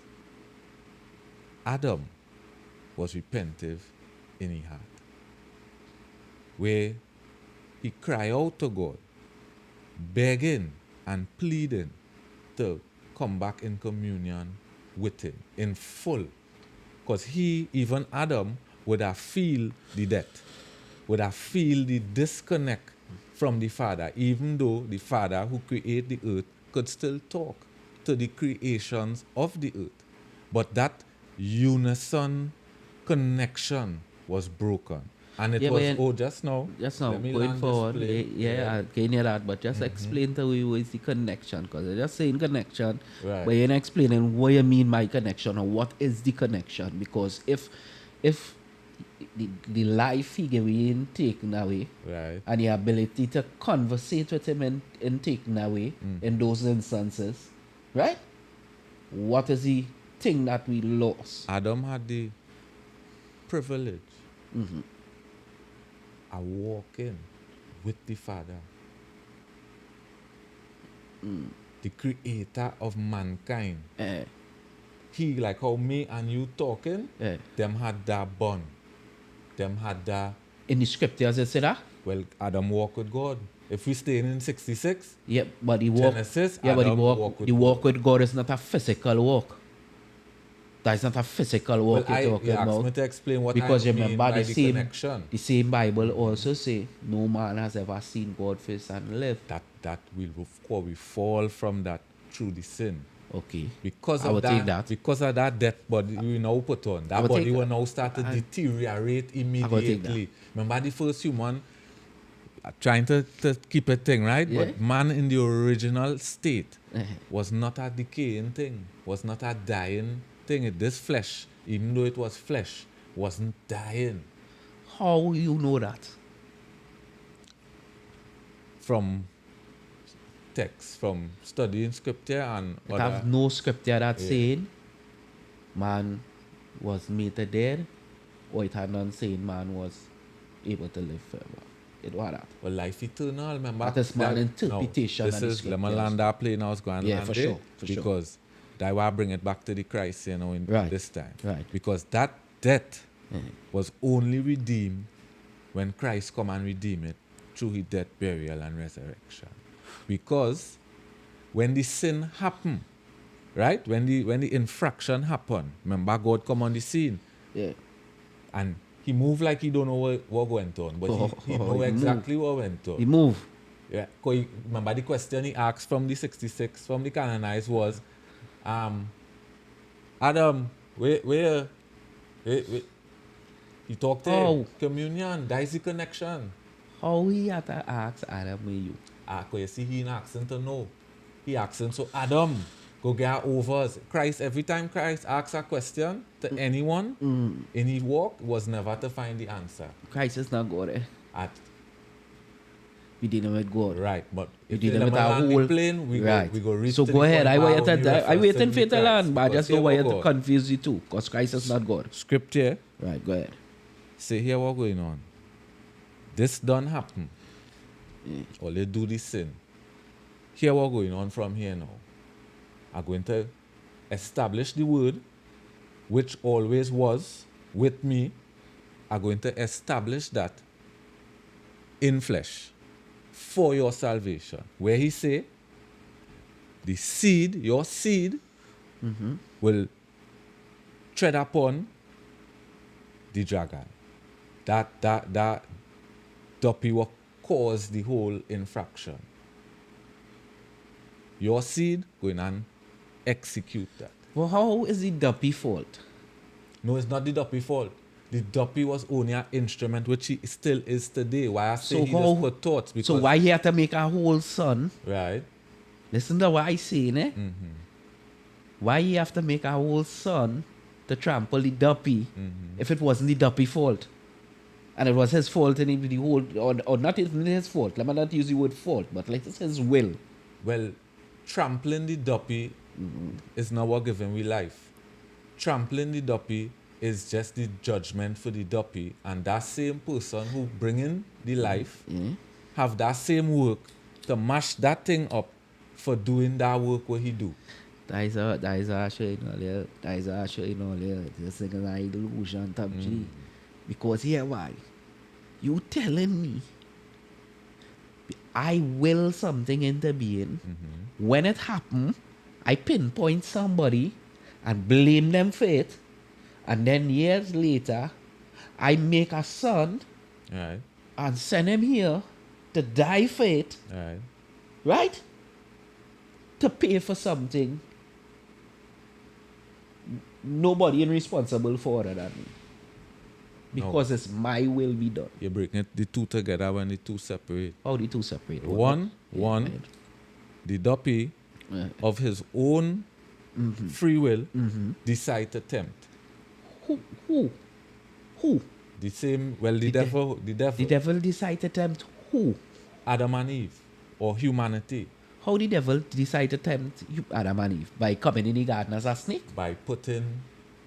Adam was repentive in his heart. Where he cried out to God, begging and pleading to come back in communion with him in full. Because even Adam, would have feel the debt, would have feel the disconnect from the Father, even though the Father who created the earth could still talk to the creations of the earth. But that unison connection was broken. And it Yeah, was, but just now. Just now, let me going land this forward, plane. I can hear that, but just explain to me what is the connection, because you're just saying connection, Right. but you're not explaining what you mean by connection or what is the connection, because if the life he gave in taken away, Right. and the ability to conversate with him in taken away in those instances, right? What is the thing that we lost? Adam had the privilege of walking with the Father, the creator of mankind. Eh, He, like how me and you talking, eh. them had that bond. Them had that, In the scriptures, you say that? well, Adam walked with God. If we stay in 66, Yeah, but the walk. Genesis, Yeah, but Adam walk with the God. walk with God is not a physical walk. That is not a physical walk well, you're you talking asked me about. to explain what Because I you mean remember by the the same connection. the same Bible also say no man has ever seen God face and live. That will, of course, we fall from that through the sin. Okay. Because I of would that, take that. because of that death body we now put on, I that would body take will that. now start to deteriorate take that. immediately. Remember the first human trying to keep a thing, right? Yeah. But man in the original state Eh. was not a decaying thing, was not a dying thing. This flesh, even though it was flesh, wasn't dying. How you know that? From text, from studying scripture and It other. have no scripture that Yeah. saying man was made to dead, or it had none saying man was able to live forever. It was that. Well, life eternal, remember? That is man interpretation No, of this the is, let me scriptures. land that plane I was going to Yeah, land for there, sure, for sure. because that's why I bring it back to the Christ, in Right, this time. right. Because that debt was only redeemed when Christ come and redeem it through his death, burial, and resurrection. Because when the sin happened, right? When the infraction happened, remember God come on the scene Yeah. and he moved like he don't know what went on, but he know he exactly what went on. He move. Yeah, 'cause remember the question he asked from the 66, from the canonized was, Adam, where he talked to Oh. him, communion, that is the connection. How he had to ask Adam and you? Cause you see, he ain't asking to know. He asking, so Adam, Go get overs. Christ, every time Christ asks a question to anyone in his walk, was never to find the answer. Christ is not God. At We dealing with God. right, but We if dealing the with our land whole plane, we right. go reach so to go the ahead. point I where wait only I waiting reference for to the be land, but I Christ. just don't Because want here to we go. confuse you too, because Christ is not God. Scripture Right, go ahead. say here what going on. This done happen. Or they do this sin. Here what going on from here now. I'm going to establish the word which always was with me. I'm going to establish that in flesh for your salvation. Where he say, the seed, your seed, will tread upon the dragon. That duppy will cause the whole infraction. Your seed going and execute that. Well, how is the duppy fault? No, it's not the duppy fault. The duppy was only an instrument which he still is today. Why I say So he how- just put thoughts because So why he have to make a whole son? right. Listen to what I say, ne? Why he have to make a whole son to trample the duppy if it wasn't the duppy fault? And it was his fault and the whole, or not even his fault. Let me not use the word fault, but like it's his will. Well, trampling the duppy is not what giving we life. Trampling the duppy is just the judgment for the duppy, and that same person who bring in the life have that same work to mash that thing up for doing that work what he do. That is a showing earlier. That is a showing earlier. This is an illusion, top G. Because here why? You telling me I will something into being. When it happen, I pinpoint somebody and blame them for it. And then years later, I make a son Right, and send him here to die for it, right. right? To pay for something nobody is responsible for other than me. Because it's my will be done. You bring it the two together when the two separate. How the two separate? One, the duppy of his own free will decide to tempt. Who? The same, well, the The devil, The devil decide to tempt who? Adam and Eve, or humanity, How the devil decide to tempt you, Adam and Eve? By coming in the garden as a snake? by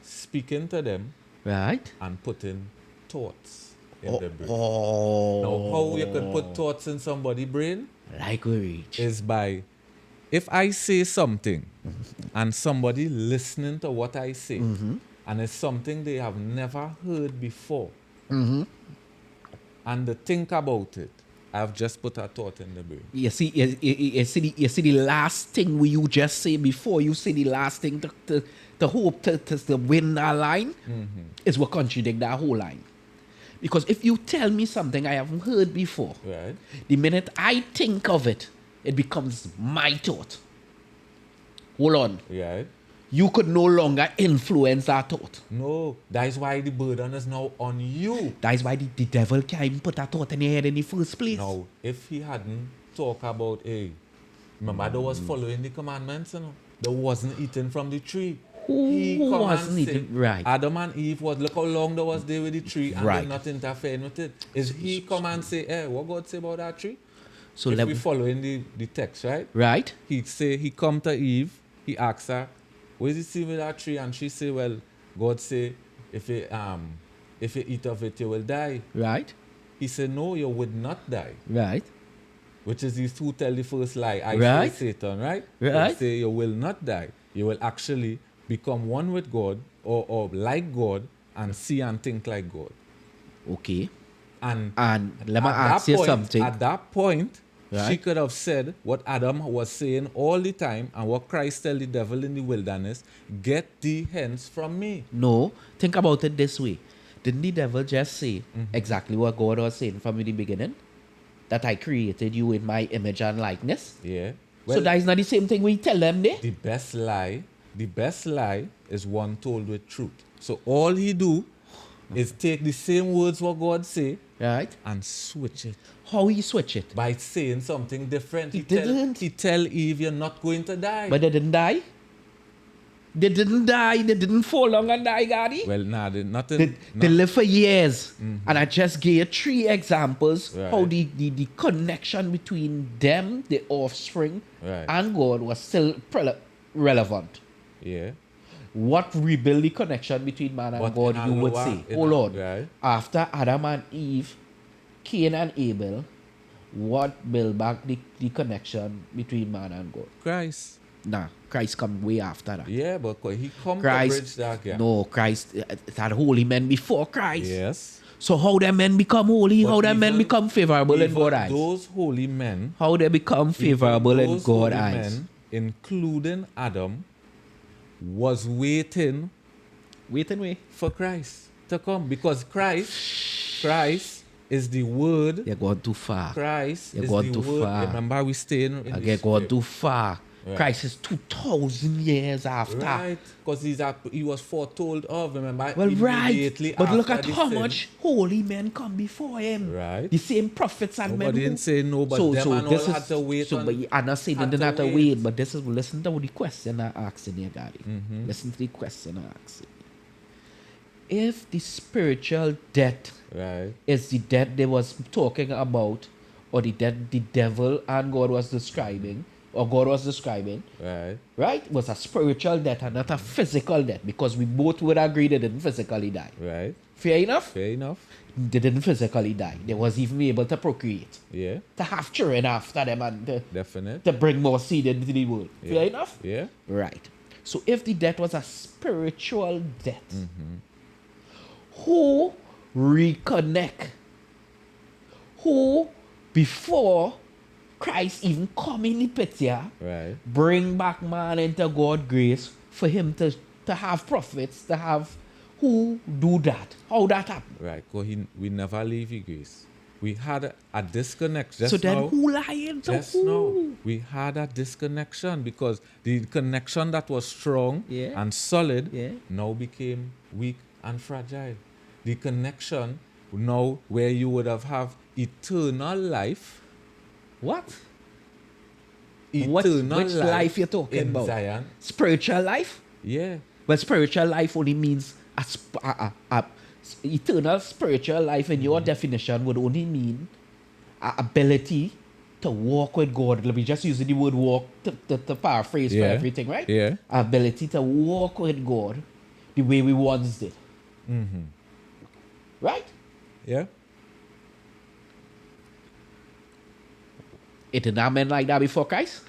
speaking to them Right? and putting thoughts in the brain. Oh. Now, how you can put thoughts in somebody's brain Like we reach. is by, if I say something and somebody listening to what I say, and it's something they have never heard before, and they think about it, I've just put a thought in the brain. You see, you see the last thing we you just say before you say the last thing to hope to win that line is what contradict that whole line. Because if you tell me something I haven't heard before, Right? the minute I think of it, it becomes my thought. Hold on. Right? You could no longer influence that thought. No, that is why the burden is now on you. That is why the devil can't even put that thought in your head in the first place. Now, if he hadn't talked about, hey, remember they was following the commandments, you know? They wasn't eating from the tree. He Who come and wasn't say, eating? Right. Adam and Eve was, look how long they was there with the tree and Right. they not interfering with it. Is he come and say, hey, what God say about that tree? So If let we following the text, right? right? He say, he come to Eve, he asks her, what is he see with that tree? And she say, well, God say, if you eat of it, you will die. Right? He said, no, you would not die. Right? Which is these two tell the first lie. I Right. say Satan, right? Right. They say you will not die. You will actually become one with God or like God and see and think like God. Okay. And And let me at ask that you point- something. At that point, she Right. could have said what Adam was saying all the time and what Christ tell the devil in the wilderness, get thee hence from me. No, think about it this way. Didn't the devil just say exactly what God was saying from the beginning? That I created you in my image and likeness? Yeah. So that is not the same thing we tell them there? the best lie is one told with truth. So all he do is take the same words what God say Right? and switch it How he switch it? by saying something different. He didn't. He tell Eve, you're not going to die. But they didn't die? They didn't die. They didn't fall down and die, Gadi. Well, nah, nothing. They live for years. And I just gave 3 examples Right. how the connection between them, the offspring, Right. and God was still relevant. Yeah. What rebuild the connection between man and But God, in a you would lower- say? in Oh a- Lord, right. after Adam and Eve, Cain and Abel, what build back the connection between man and God? Christ. Nah, Christ come way after that. Yeah, but he come to bridge that gap. No, Christ, it had holy men before Christ. Yes. So how them men become holy? But how them men even- become favorable in Even God's eyes? those holy men, How they become favorable even in those God's holy eyes? men, including Adam, was waiting Wait and wait. for Christ to come because Christ is the word. You're going too far. Christ You're is going the too word. far. Remember, we staying in I the get going script. too far. Right. Christ is 2,000 years after. Right, because he was foretold of. Remember, Well, right. immediately But look at after the how sin. much holy men come before him. Right. The same prophets and men. Nobody who- didn't say no, but them and all had to wait So, on- but I'm not saying they had didn't to have to wait. wait, but this is, listen to the question I asking here, Gary. Mm-hmm. Listen to the question I asking. If the spiritual death Right, is the death they was talking about, or the death the devil and God was describing, or God was describing, right, right? Was a spiritual death and not a physical death, because we both would agree they didn't physically die. right. Fair enough? Fair enough. They didn't physically die. They was even able to procreate, Yeah, to have children after them, and definite. to bring more seed into the world. Fair Yeah. enough? Yeah, Right. So if the death was a spiritual death, Mm-hmm. who reconnect? Who, before Christ even come in the picture, right. bring back man into God's grace for him to have prophets, to have who do that? How that happen? Right, because we never leave his grace. We had a disconnect just So then now. who lying to Just who? now, we had a disconnection because the connection that was strong Yeah. and solid Yeah. now became weak and fragile. The connection now where you would have eternal life, What? eternal Which life you talking in about? Zion. Spiritual life? Yeah, But spiritual life only means eternal spiritual life in your definition would only mean a ability to walk with God. Let me just use the word walk to paraphrase for Yeah. everything, right? Yeah. Ability to walk with God the way we once did. Mm-hmm. Right? yeah. It did not mean like that before Christ.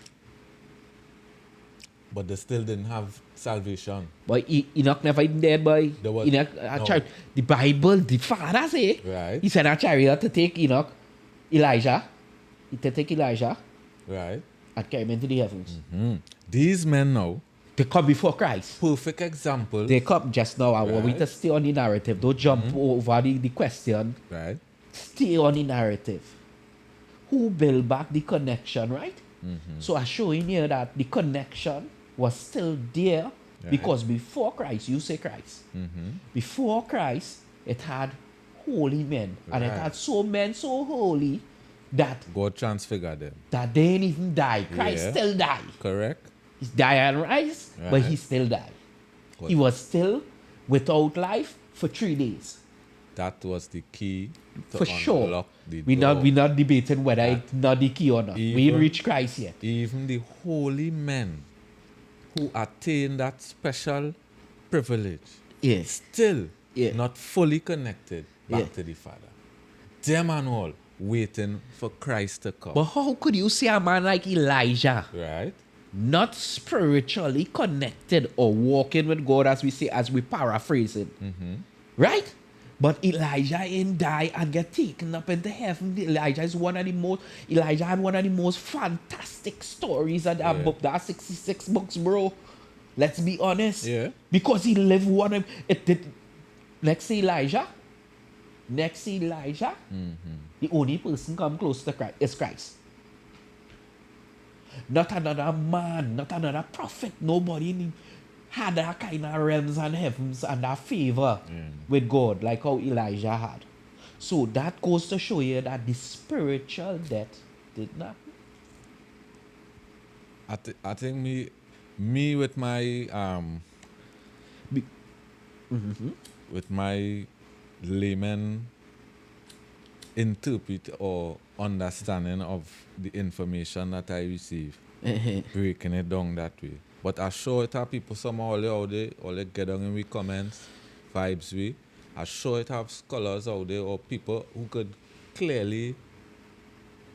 But they still didn't have salvation. But Enoch never even dead, boy. There was- Enoch, no. the Bible, the father say, Right. he sent a chariot to take Enoch, Elijah, to take Elijah Right. and carry him into the heavens. These men now, They come before Christ. perfect example. They come just now. I want we Right. to stay on the narrative. Don't jump over the question. Right. Stay on the narrative. Who built back the connection, right? So I'm showing you that the connection was still there because before Christ, you say Christ. Before Christ, it had holy men. And it Right. had so men so holy that God transfigured them. they didn't even die. Christ Yeah. still died. Correct? He died and rise, but he Right. still died. Good. He was still without life for 3 days. That was the key to For sure. unlock the We door. not debating whether it's not the key or not. We ain't Even- reached Christ yet. Even the holy men who attained that special privilege Yes. still Yeah. not fully connected back Yeah. to the Father. Them and all waiting for Christ to come. But how could you say a man like Elijah Right? not spiritually connected or walking with God, as we say, as we paraphrase it? Right? But Elijah ain't die and get taken up into heaven. Elijah had one of the most fantastic stories of that Yeah. book. That 66 books, bro. Let's be honest. Yeah. Because he lived one of it did next to Elijah. The only person come close to Christ is Christ. Not another man, not another prophet. Nobody had that kind of realms and heavens and that favor with God like how Elijah had. So that goes to show you that the spiritual death did not. I think me with my with my layman interpret or understanding of the information that I receive, breaking it down that way. But I sure it have people somehow all they get down in we comments, vibes we. I sure it have scholars out there or people who could clearly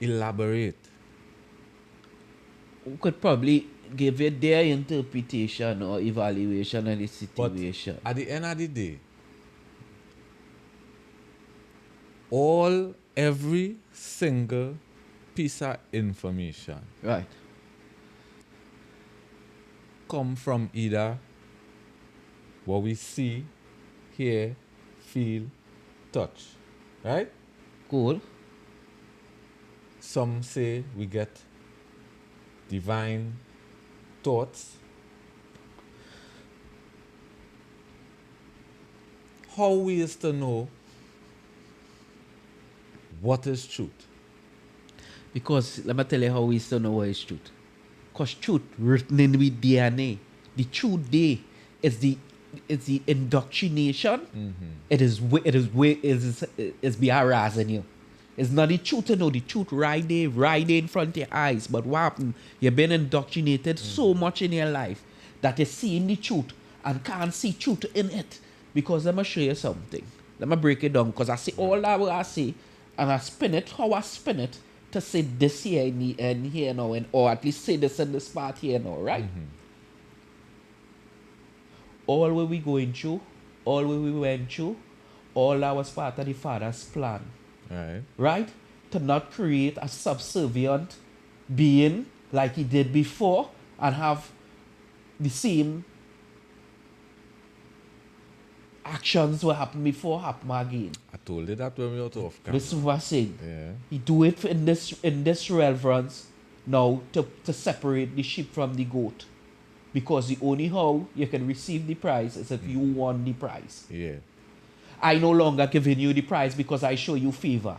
elaborate. Who could probably give it their interpretation or evaluation of the But situation. at the end of the day, every single piece of information Right. come from either what we see, hear, feel, touch. Right? Cool. Some say we get divine thoughts. How we is to know what is truth? Because let me tell you how we still know what is truth. Because truth written in with DNA. The truth day is the indoctrination. It is be harassing you. It's not the truth to know the truth right there in front of your eyes. But what happened? You've been indoctrinated so much in your life that you're seeing the truth and can't see truth in it. Because let me show you something. Let me break it down. Because I see all that what I see and I spin it how I spin it to say this here and here now, or at least say this in this part here now, right? All what we going through, all what we went through, all that was part of the Father's plan. Right? Right? To not create a subservient being like he did before and have the same actions what happened before happen again. I told you that when we were out of camp. This is what I'm saying. Yeah. He do it in this reverence now to separate the sheep from the goat. Because the only how you can receive the prize is if you won the prize. Yeah. I no longer giving you the prize because I show you favor.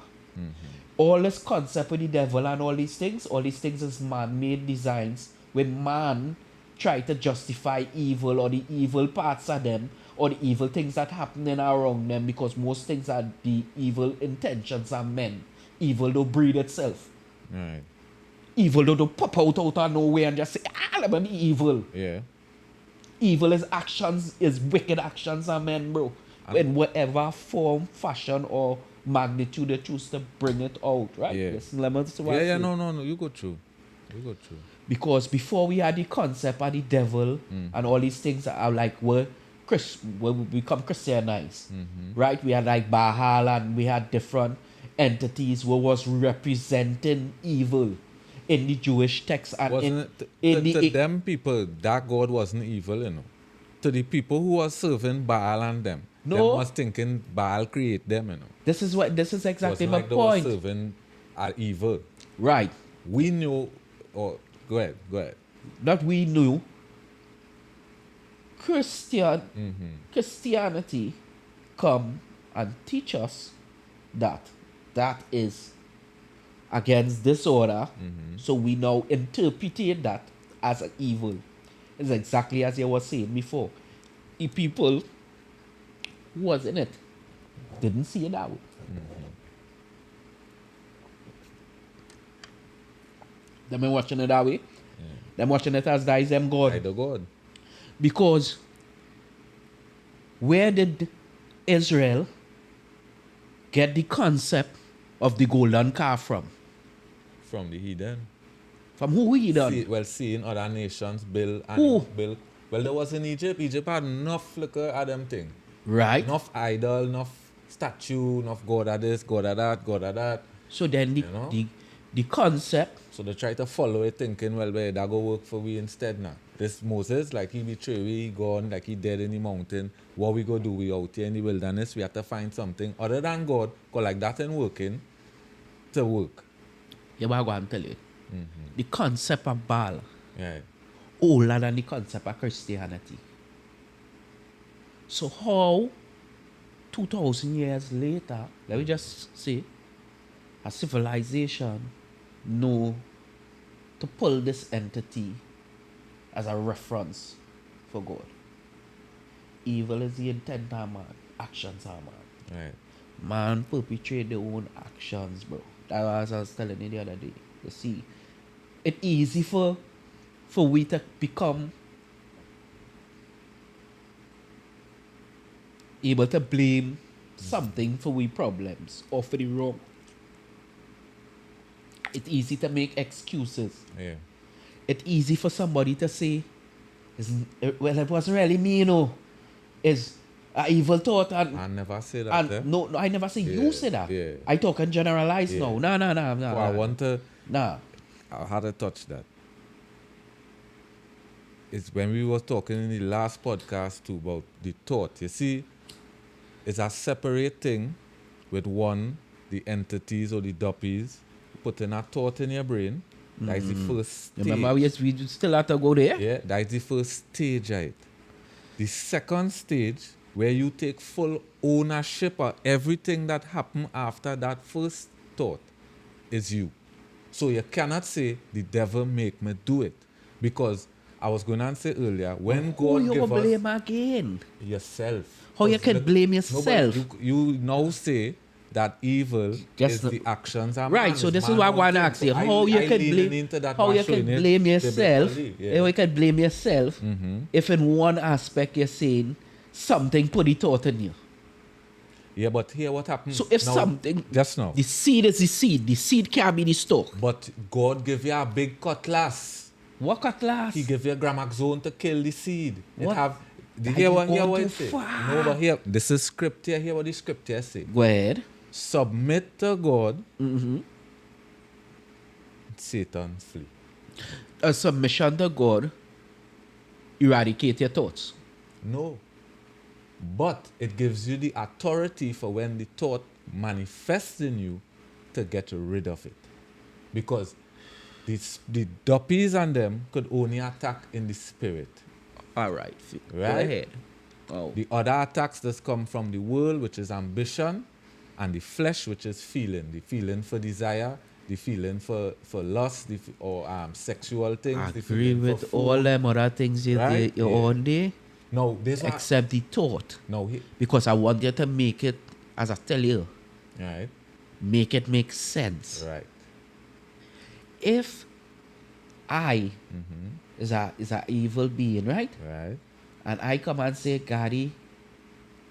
All this concept with the devil and all these things is man-made designs when man try to justify evil or the evil parts of them or the evil things that happen in around them because most things are the evil intentions of men. Evil don't breed itself. Right. Evil don't pop out of nowhere and just say, let me be evil. Yeah. Evil is actions, is wicked actions of men, bro. In whatever form, fashion, or magnitude they choose to bring it out, right? Yeah. Listen, let me see what I Yeah, say. no. You go through. Because before we had the concept of the devil and all these things that are like when we become Christianized, right? We had like Baal and we had different entities who was representing evil in the Jewish text and Wasn't to them people, that God wasn't evil, you know. To the people who are serving Baal and them No. was thinking Baal create them, you know. this is exactly Wasn't my like they were point. serving evil. Right. We knew, go ahead. That we knew Christianity come and teach us that is against disorder. So we now interpret that as an evil. It's exactly as you were saying before. The people who was in it didn't see it that way. Them ain't watching it that way. Them watching it as that is them God. Either God. Because where did Israel get the concept of the golden calf from? From the heathen. From who he done? Seeing other nations build. Who? Well, there was in Egypt. Egypt had enough liquor at them thing. Right. Enough idol, enough statue, enough God of this, God of that, God of that. So then the concept. So they try to follow it thinking, well, that go work for we instead now. This Moses, like he betrayed, he gone, like he dead in the mountain. What we go do? We out here in the wilderness, we have to find something other than God, because like that ain't working, to work. Yeah, but I go and tell you. The concept of Baal Yeah. older than the concept of Christianity. So how 2,000 years later, let me just say, a civilization know to pull this entity as a reference for God? evil is the intent, man. Actions are, man. Right. Man perpetrate their own actions, bro. That was I was telling you the other day. You see, it's easy for we to become able to blame something for we problems or for the wrong. It's easy to make excuses. Yeah. It's easy for somebody to say, well, it wasn't really me, you know. It's an evil thought. And, I never say that. and eh? no, I never say you Yeah, say that. yeah. I talk and generalize Yeah. now. No. So I want to, Nah. I had to touch that. It's when we were talking in the last podcast too about the thought. You see, it's a separate thing with one, the entities or the duppies, putting a thought in your brain. That is the first stage. Remember, we still have to go there? Yeah, that is the first stage, right? The second stage, where you take full ownership of everything that happened after that first thought, is you. So you cannot say, the devil make me do it. Because I was going to say earlier, when Who God you give us blame again? yourself. How you 'Cause can blame no, yourself? but you now say that evil Just is the- the actions of Right, man. so It's this is man what I one want to thing. ask you. So How you I can leaning blame? into that How by you can showing it blame yourself? biblically, yeah. How you can blame yourself if in one aspect you're saying something put the thought in you. Yeah, but here what happens? So if now, something, just now. the seed is the seed. The seed can't be the stalk. But God give you a big cutlass. What cutlass? He give you a gramaxone to kill the seed. What? It have. That Hear you what gone it too say. far. No, but here, this is scripture. Hear what the scripture say. Go ahead. Submit to God. Satan flee. A submission to God eradicate your thoughts. No. But it gives you the authority for when the thought manifests in you to get rid of it. Because the duppies and them could only attack in the spirit. All right. Go Right? ahead. Oh. The other attacks that come from the world, which is ambition, and the flesh, which is feeling. The feeling for desire, the feeling for lust, or sexual things. I the agree feeling with for all food. them other things you're Right? Yeah. on there, No, this one. except the thought. No, Because I want you to make it, as I tell you, right, make it make sense. right. If I is a evil being, right? Right. And I come and say, Gary,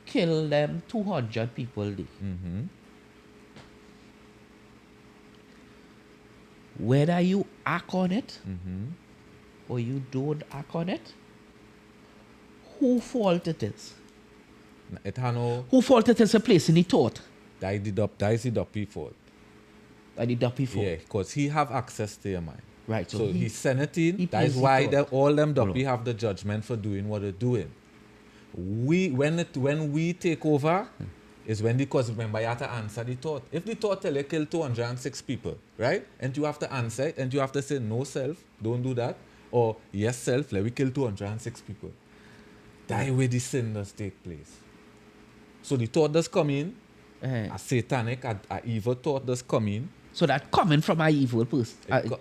kill them 200 people day. Whether you act on it or you don't act on it, who fault it is? It had no. Who fault it is a place in the thought? That is the duppy fault. I did that before. Yeah, because he have access to your mind. Right. So he sent it in. he That is plays the why thought. all them Hold duppy on. have the judgment for doing what they're doing. When we take over, is when because remember you have to answer the thought. If the thought tell you kill 206 people, right? And you have to answer it, and you have to say no self, don't do that. Or yes self, let we kill 206 people. That where the sin does take place. So the thought does come in, Eh. a satanic, a evil thought does come in. So that coming from an evil person.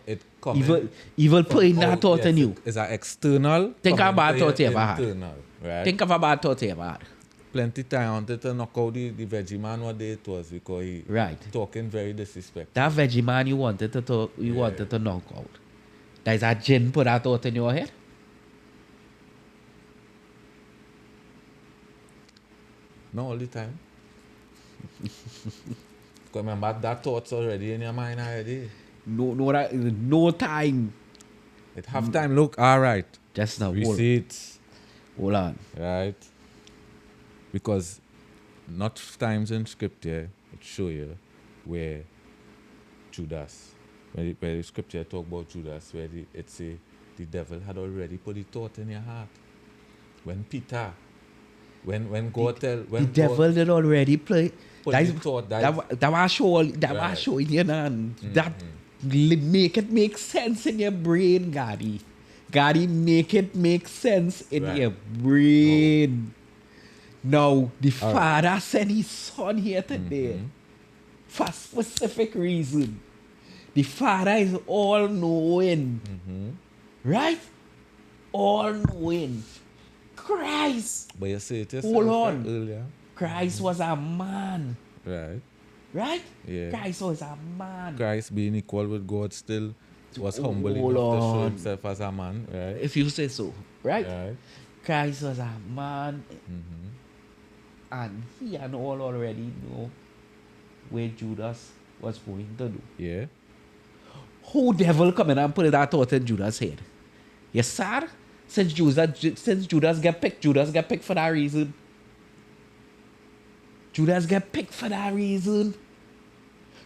It come Evil putting from- that thought yes, in you. It's an external. Think coming about to thought your you ever had. internal, right? Think of a bad thought you ever had. Plenty time I wanted to knock out the veggie man what day it was because he Right. talking very disrespectful. That veggie man you wanted to talk, wanted to knock out. That is a gin put that thought in your head. Not all the time. Because remember that thought's already in your mind already. No time. It have time. Look, all right. Just now. Receipts, Hold on. right? Because not times in scripture it show you where Judas, where the scripture talk about Judas, where it say the devil had already put the thought in your heart. When Peter, when God tell, when The devil did already play. Put That the is thought, that was show. That was Right. showing you now. That make it make sense in your brain, Gary. Gary, make it make sense in Right. your brain. Now, the father sent his son here today for a specific reason. The father is all knowing. Right? All knowing. Christ. But you say it yourself Hold on. earlier. Christ was a man. Right. Right? Yeah. Christ was a man. Christ being equal with God still was humble Hold enough to show on. himself as a man, right? If you say so. Right? Right. Christ was a man. And he and all already know where Judas was going to do. Yeah. Who devil come in and put that thought in Judas' head? Yes, sir? Since Judas get picked for that reason. Judas get picked for that reason.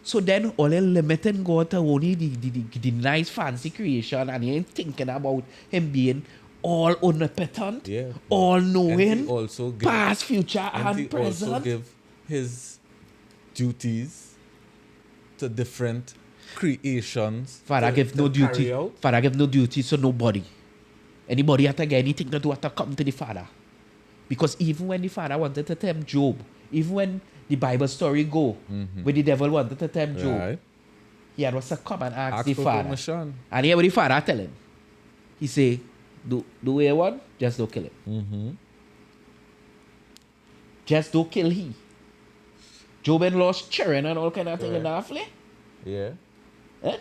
So then all in limiting God to only the nice fancy creation, and he ain't thinking about him being all omnipotent, Yeah. all And he knowing, also give, past, future, and he and also present. give his duties to different creations. Father to- give no to carry duty. out. Father give no duty to nobody. Anybody have to get anything to do have to come to the Father. Because even when the Father wanted to tempt Job, even when the Bible story go, where the devil wanted to tempt Job, Right. he had to come and ask Ask the for Father. permission. And hear what the Father tell him. He say, do what you want, just don't kill him. Mm-hmm. Just don't kill he. Job had lost children and all kind of thing in Correct. that flee. Yeah. Right?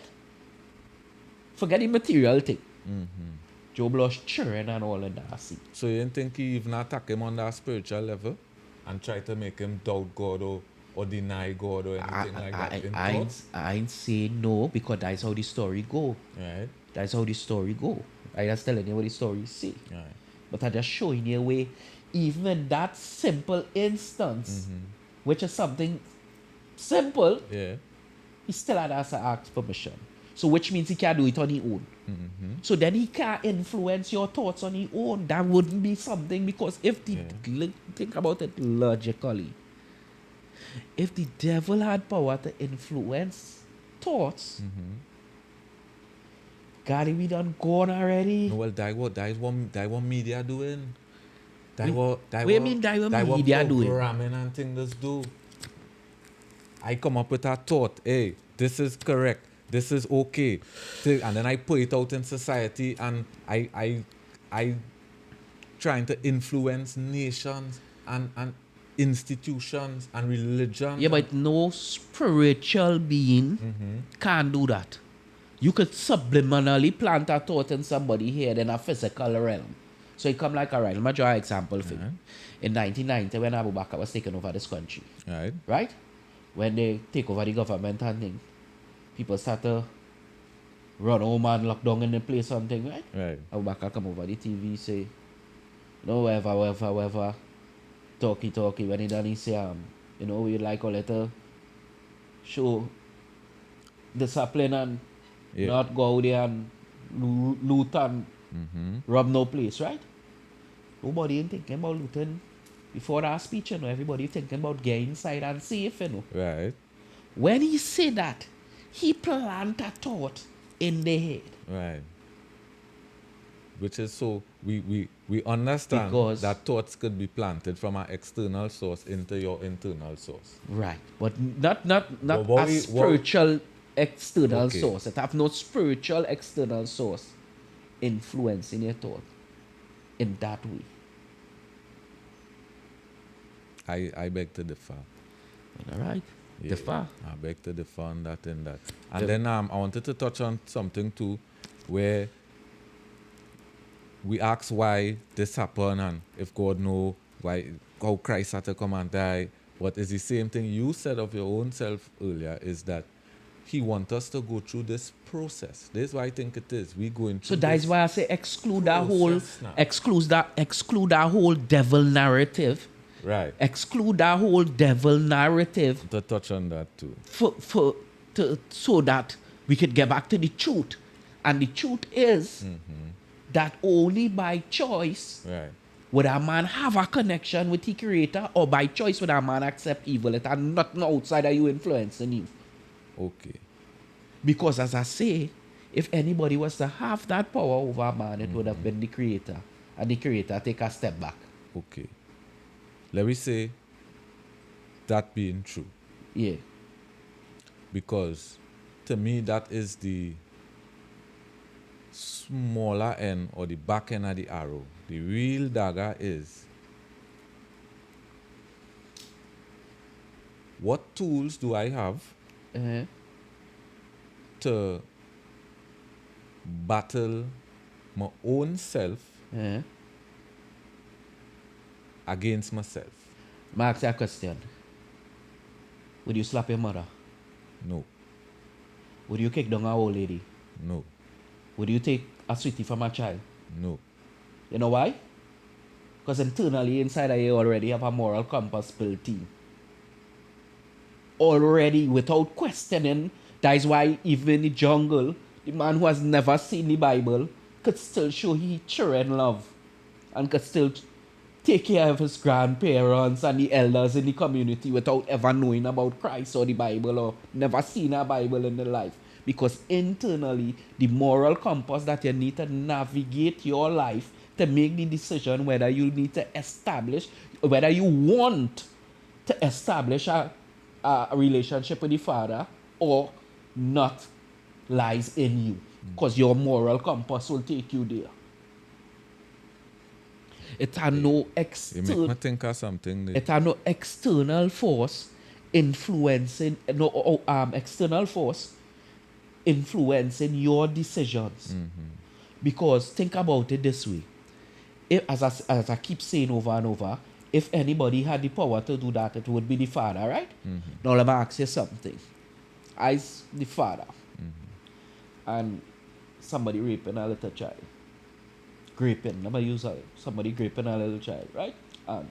Forget the material thing. Mm-hmm. Job lost children and all in that sea. So you didn't think he even attack him on that spiritual level and try to make him doubt God or deny God or anything like that in thoughts? I ain't say no because that's how the story go. Right. That's how the story go. I just telling you what the story say. Right. But I just showing you a way, even in that simple instance, which is something simple, Yeah. he still had to ask permission. So which means he can't do it on his own. So then he can't influence your thoughts on his own. That wouldn't be something because if the think about it logically, if the devil had power to influence thoughts, God, we done gone already. No, well, that what media doing. What you mean that what media doing? Programming and things do. I come up with a thought, hey, this is correct, this is okay. And then I put it out in society and I trying to influence nations and institutions and religions. Yeah, but no spiritual being can do that. You could subliminally plant a thought in somebody's head in a physical realm. So it come like a realm. I'll draw an example for you. In 1990, when Abu Bakr was taking over this country, Right. right? When they take over the government and thing, people start to run home and lock down in the place and thing, right? Right. Abu Bakr come over the TV, say, no, whatever, talky, when he done, he say, you know, we like a little show discipline and Yeah. not go out there and loot and rob no place, right? Nobody ain't thinking about looting before that speech, you know. Everybody thinking about getting inside and safe, you know. Right. When he said that, he planted a thought in their head. Right. Which is so we understand Because- that thoughts could be planted from an external source into your internal source. Right. But not But what a we- spiritual external Okay. source. It have no spiritual external source influencing your thought in that way. I beg to differ. All right? Yeah, Differ. I beg to differ on that and that. And The- then I wanted to touch on something too, where we ask why this happened and if God know why how Christ had to come and die. But it's the same thing you said of your own self earlier, is that He wants us to go through this process. This is why I think it is. We going through So that's this why I say exclude that whole process now. exclude that whole devil narrative. Right. Exclude that whole devil narrative To touch on that too. so that we could get back to the truth. And the truth is that only by choice Right. would a man have a connection with the creator, or by choice would a man accept evil. It and nothing outside of you influencing you. Okay. Because as I say, if anybody was to have that power over a man, it would have been the creator. And the creator take a step back. Okay. Let me say that being true. Yeah. Because to me that is the smaller end or the back end of the arrow. The real dagger is, what tools do I have Uh-huh. to battle my own self Uh-huh. against myself? May I ask you a question? Would you slap your mother? No, Would you kick down a old lady? no, Would you take a sweetie from a child? no. You know why? Because internally inside of you already have a moral compass built in. Already, without questioning, that is why even in the jungle, the man who has never seen the Bible could still show his children love and could still take care of his grandparents and the elders in the community without ever knowing about Christ or the Bible or never seen a Bible in their life. Because internally, the moral compass that you need to navigate your life to make the decision whether you need to establish, whether you want to establish a relationship with the Father or not lies in you. Because your moral compass will take you there. It had no You make external. me think of something. It had no external force influencing. External force influencing your decisions. Because think about it this way. If, as I keep saying over and over, if anybody had the power to do that, it would be the Father, right? Now let me ask you something. I's the Father. And somebody raping a little child. Graping. Let me use somebody graping a little child, right? And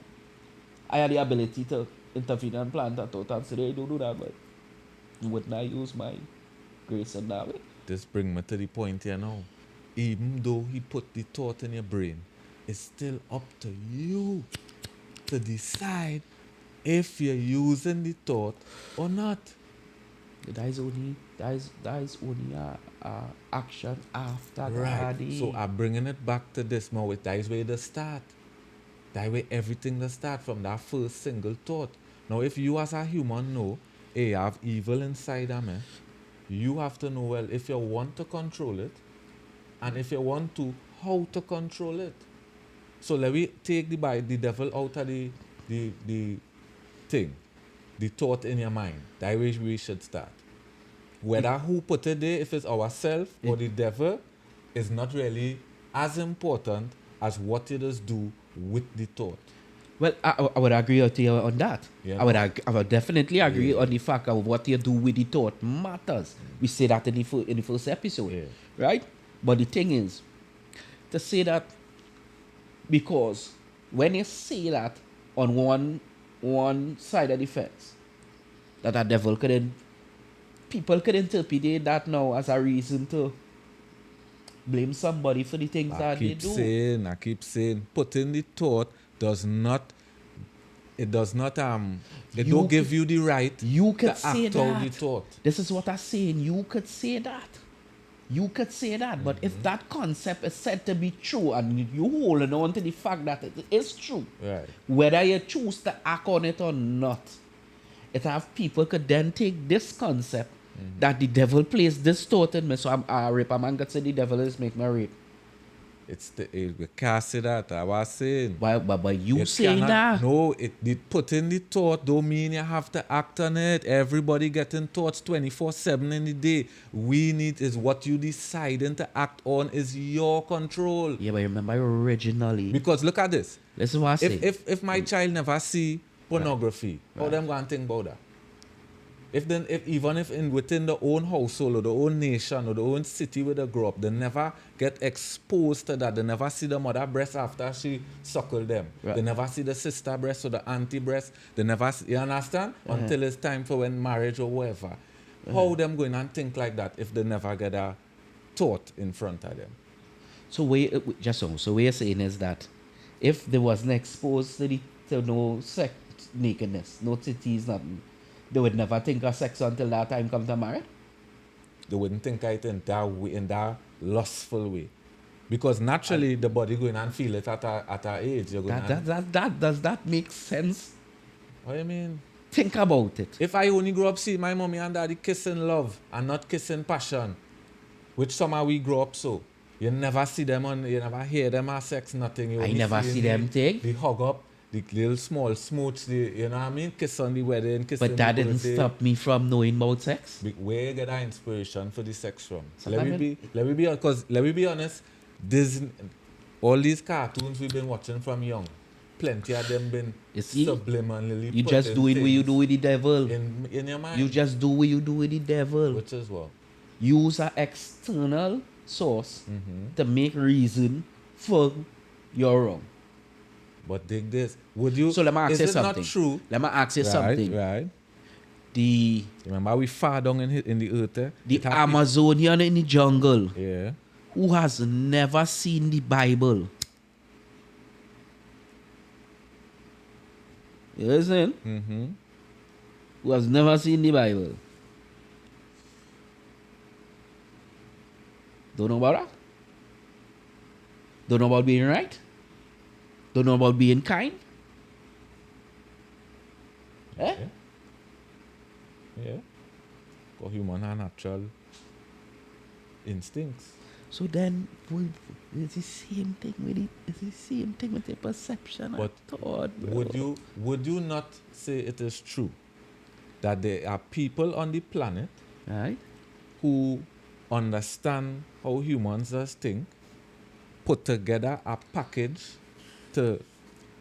I had the ability to intervene and plant that out and say, hey, don't do that, but wouldn't I use my grace in that way? This brings me to the point here now. Even though he put the thought in your brain, it's still up to you to decide if you're using the thought or not. That is only a action after Right. that. So I'm bringing it back to this now. That is where the start. That way everything will start from that first single thought. Now if you as a human know, hey, I have evil inside of me, you have to know, well, if you want to control it, and if you want to, how to control it. So let me take the devil out of the thing, the thought in your mind. That way we should start. Whether who put it there, if it's ourselves or the devil, is not really as important as what you just do with the thought. Well, I would agree with you on that. Yeah, I would definitely agree Yeah. on the fact of what you do with the thought matters. We say that in the first episode, Yeah. right? But the thing is, to say that, because when you say that on one side of the fence, that a devil couldn't, people could interpret that now as a reason to blame somebody for the things that they do. I keep saying, putting the thought does not, it don't give you the right You could to say act out the that. thought. This is what I'm saying. You could say that. You could say that. But if that concept is said to be true and you holding on to the fact that it is true, Right. whether you choose to act on it or not, it have people could then take this concept that the devil placed this thought in me. So I'm a rape. A man could say the devil is make me rape. We can't say that. I was saying. But you It saying cannot- that? No, putting the thought don't mean you have to act on it. Everybody getting thoughts 24/7 in the day. We need is what you deciding to act on is your control. Yeah, but remember originally. Because look at this. This is what I say. If my child never see pornography, how them going to think about that? If within the own household or the own nation or the own city where they grow up, they never get exposed to that. They never see the mother breast after she suckle them. Right. They never see the sister breast or the auntie breast. They never see, you understand? Until it's time for when marriage or whatever. How them going and think like that if they never get a thought in front of them? So what you're saying is that if they wasn't exposed to no sex nakedness, no titties, nothing, they would never think of sex until that time come to marry? They wouldn't think of it in that way, in that lustful way. Because naturally the body going and feel it at a age. You're going Does that make sense? What do you mean? Think about it. If I only grew up see my mommy and daddy kissing love and not kissing passion, which somehow we grow up so, You never see them you never hear them have sex, nothing. You I only never see them thing. They hug up, the little small smooch, you know what I mean? Kiss on the wedding, kiss on But the that didn't birthday. stop me from knowing about sex. Where you get that inspiration for the sex from? Sometimes Let me be honest, all these cartoons we've been watching from young, plenty of them been You see? subliminally You just putting doing what you things do with the devil. in your mind. You just do what you do with the devil. Which is what? Use an external source to make reason for your wrong. But dig this. Would you? So let me ask you is it something. not true? Let me ask you something. Right. The Remember we far down in the earth. the Amazonian in the jungle Yeah. who has never seen the Bible. You listen? Mm-hmm. Who has never seen the Bible. Don't know about that? Don't know about being right? Don't know about being kind? Eh? Yeah. Because human are natural instincts. So then, it's the same thing with it. It's the same thing with the perception But of thought, bro. would you not say it is true that there are people on the planet Right? who understand how humans just think, put together a package to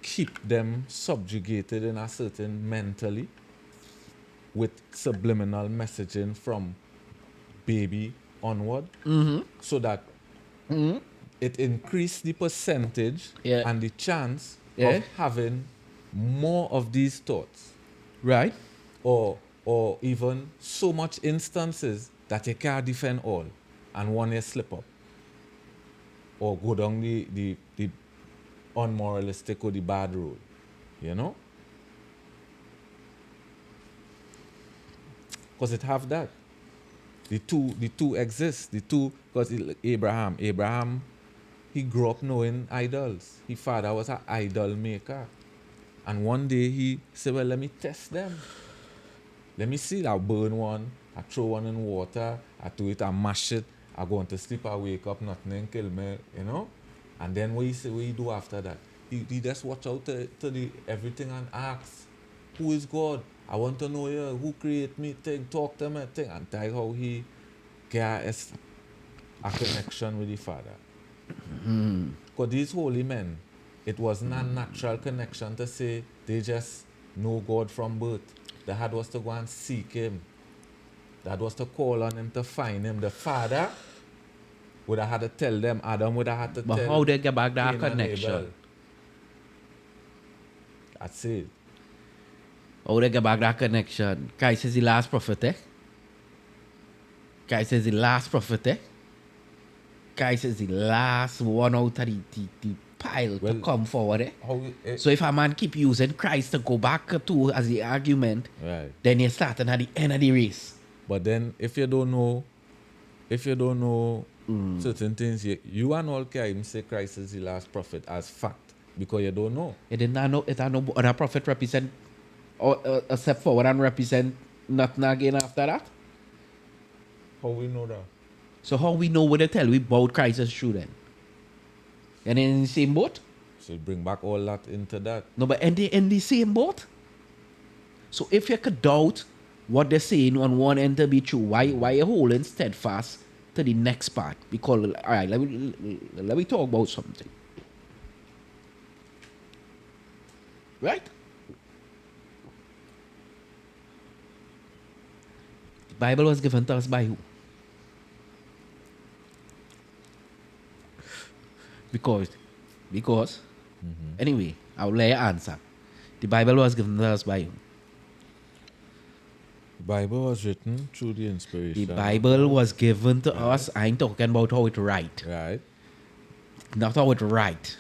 keep them subjugated in a certain mentally with subliminal messaging from baby onward, so that it increased the percentage Yeah. and the chance Yeah. of having more of these thoughts, Right? or even so much instances that you can't defend all and one you slip up or go down the unmoralistic or the bad road, you know? Because it have that. The two exist. The two, because Abraham, he grew up knowing idols. His father was an idol maker. And one day he said, well, let me test them. Let me see. I'll burn one. I throw one in water. I do it. I mash it. I go into sleep. I wake up. Nothing kill me. You know. And then what he do after that? He just watch out to the everything and ask, who is God? I want to know you. Who create me? Thing. Talk to me. Thing. And that's how he get a connection with the Father. Because these holy men, it was not a natural connection to say they just know God from birth. They had was to go and seek him. That was to call on him to find him. The Father would have had to tell them. Adam would have had to But tell how they get back that Cain and connection? Abel. That's it. How they get back that connection? Christ is the last prophet, eh? Christ is the last prophet, eh? Christ is the last one out of the pile Well, to come forward, eh? How So if a man keep using Christ to go back to as the argument, right. then you're starting at the end of the race. But then if you don't know certain things, you and all can even say Christ is the last prophet as fact because you don't know. It did not know other prophet represent or step forward and represent nothing again after that. How we know that? So how we know what they tell we about Christ is true then? And in the same boat? So bring back all that into that. No, but in the same boat. So if you could doubt what they're saying on one end to be true, why you holding steadfast to the next part? Because all right, let me talk about something. Right? The Bible was given to us by who? Because anyway, I'll let you answer. The Bible was given to us by who? The Bible was written through the inspiration. The Bible was given to us. I ain't talking about how it write. Right. Not how it write.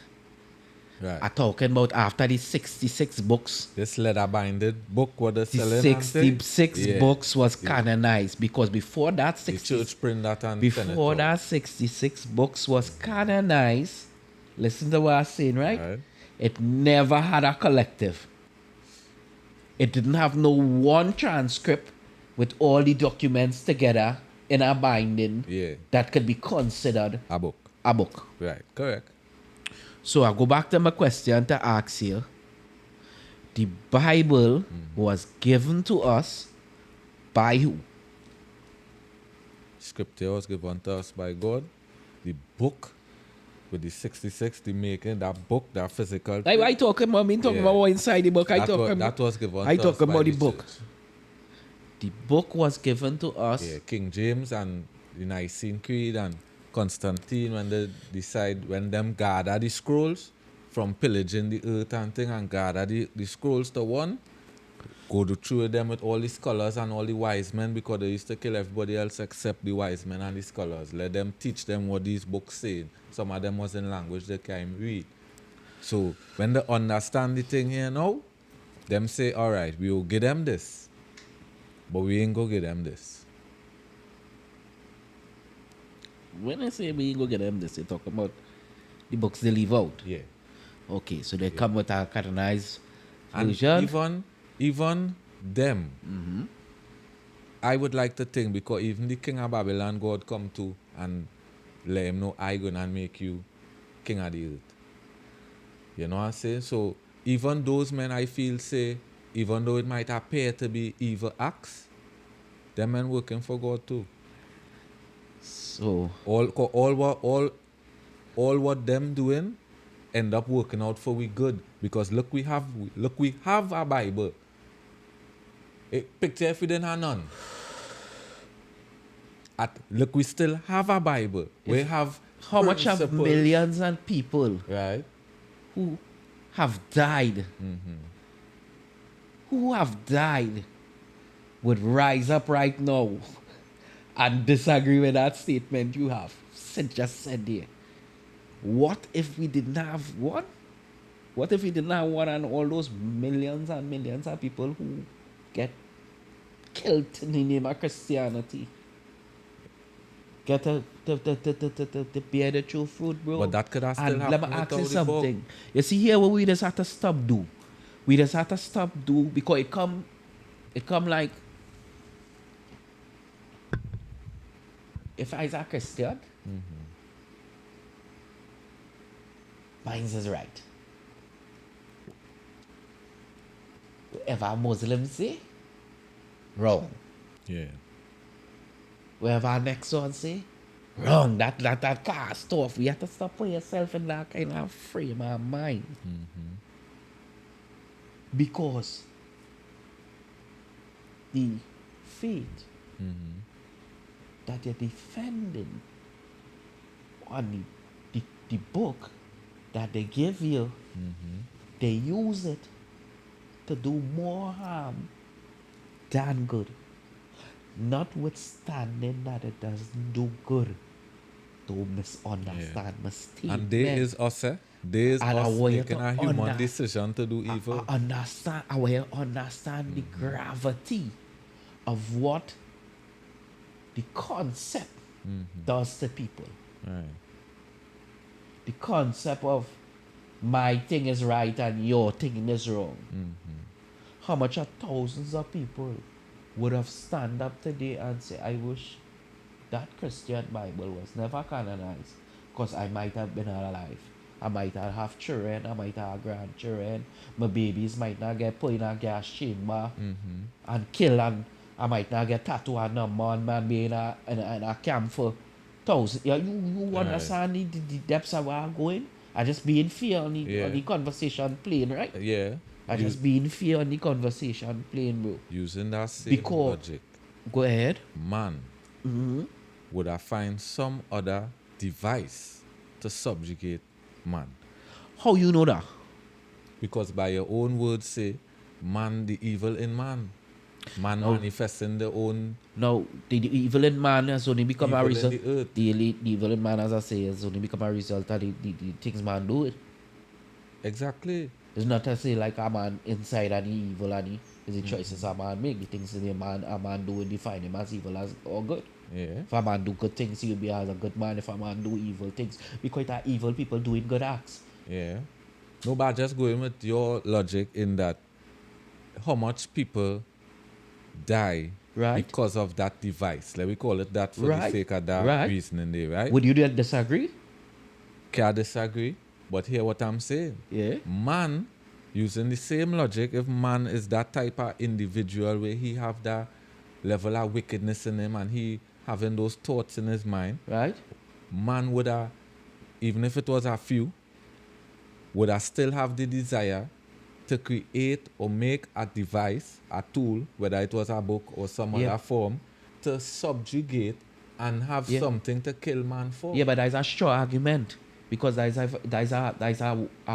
Right. I'm talking about after the 66 books. This leather binded book what they're The selling. and thing? 66 Yeah. books was canonized because before that The 60, church print that and send it before out. that 66 books was canonized, listen to what I'm saying, right? Right. It never had a collective. It didn't have no one transcript with all the documents together in a binding Yeah. that could be considered A book. a book. Right. Correct. So I go back to my question to ask you. The Bible was given to us by who? Scripture was given to us by God. The book with the 66, the making, that book, that physical I thing, talking about me talking Yeah. about what inside the book. that was given I to us talking by about the the book. church. The book was given to us. Yeah, King James and the Nicene Creed and Constantine, when they decide, when them gather the scrolls from pillaging the earth and thing, and gather the scrolls to one, go to through them with all the scholars and all the wise men, because they used to kill everybody else except the wise men and the scholars. Let them teach them what these books say. Some of them was in language they can't read. So when they understand the thing here now, them say, all right, we will give them this, but we ain't gonna give them this. When I say we go get them this, they talk about the books they leave out. Yeah. Okay, so they come with a canonized And version. even them, I would like to think, because even the king of Babylon, God come to and let him know, I gonna make you king of the earth. You know what I'm saying? So even those men, I feel, say, even though it might appear to be evil acts, them men working for God too. So All what them doing end up working out for we good, because look we have a Bible. Picture if we didn't have none. Look, we still have a Bible. We have how much of principles. millions and people Right? who have died, who have died, would rise up right now and disagree with that statement you have just said there. What if we didn't have one? What if we didn't have one, and all those millions and millions of people who get killed in the name of Christianity get to bear the true fruit, bro? But that could have still And let me happened ask you without the book. something. You see here what we just have to stop do? We just have to stop do, because it come like, if I was a Christian, mine is right. Whatever a Muslim say, wrong. Yeah. Whatever our next one say, wrong. That cast off. We have to stop putting yourself in that kind of frame of mind. Because the faith that you're defending on the book that they give you, they use it to do more harm than good. Notwithstanding that it doesn't do good. Don't misunderstand my statement. And there is us, eh? There is And I us want you making to a human decision to do evil. I want you to understand the gravity of what the concept does to people. Right. The concept of my thing is right and your thing is wrong. How much of thousands of people would have stand up today and say, I wish that Christian Bible was never canonized, because I might have been alive. I might have children, I might have grandchildren. My babies might not get put in a gas chamber and killed, and I might not get tattooed on a man be in a camp for thousands. Yeah, you understand the depths of where I'm going? I just be in fear on the conversation plain, right? Yeah. I just be in fear on the conversation plain, bro. Using that same Because- logic, Go ahead. man would have find some other device to subjugate man. How you know that? Because by your own words say, man, the evil in man. Man manifesting their own. Now, the evil in man has only become a Evil in result. the earth. The evil in man, as I say, has only become a result of the things man do it. Exactly. It's not to say like a man inside and he evil and he is the choices a man make. The things that a man do and define him as evil as or good. Yeah. If a man do good things, he'll be as a good man. If a man do evil things, because there are evil people doing good acts. Yeah. No, but just going with your logic in that, how much people die Right. because of that device. Let me call it that for the Right. sake of that Right. reasoning there, right? Would you disagree? Can't disagree, but hear what I'm saying. Yeah. Man, using the same logic, if man is that type of individual where he have that level of wickedness in him and he having those thoughts in his mind, Right? man would have, even if it was a few, would have still have the desire to create or make a device, a tool, whether it was a book or some Yeah. other form, to subjugate and have Yeah. something to kill man for. Yeah, but there's a strong argument because there's a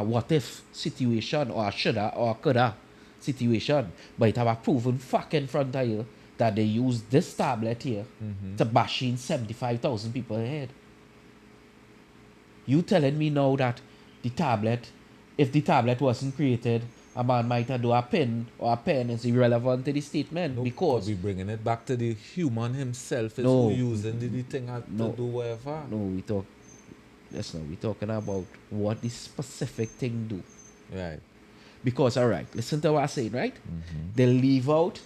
what if situation or a shoulda or a coulda situation, but it have a proven fact in front of you that they use this tablet here to bash in 75,000 people head. You telling me now that the tablet, if the tablet wasn't created, a man might have do a pen or a pen is irrelevant to the statement No, because we bringing it back to the human himself is No. who using the thing to No. do whatever. no, we're talking about what the specific thing do. Right. Because, all right, listen to what I'm saying, right? They leave out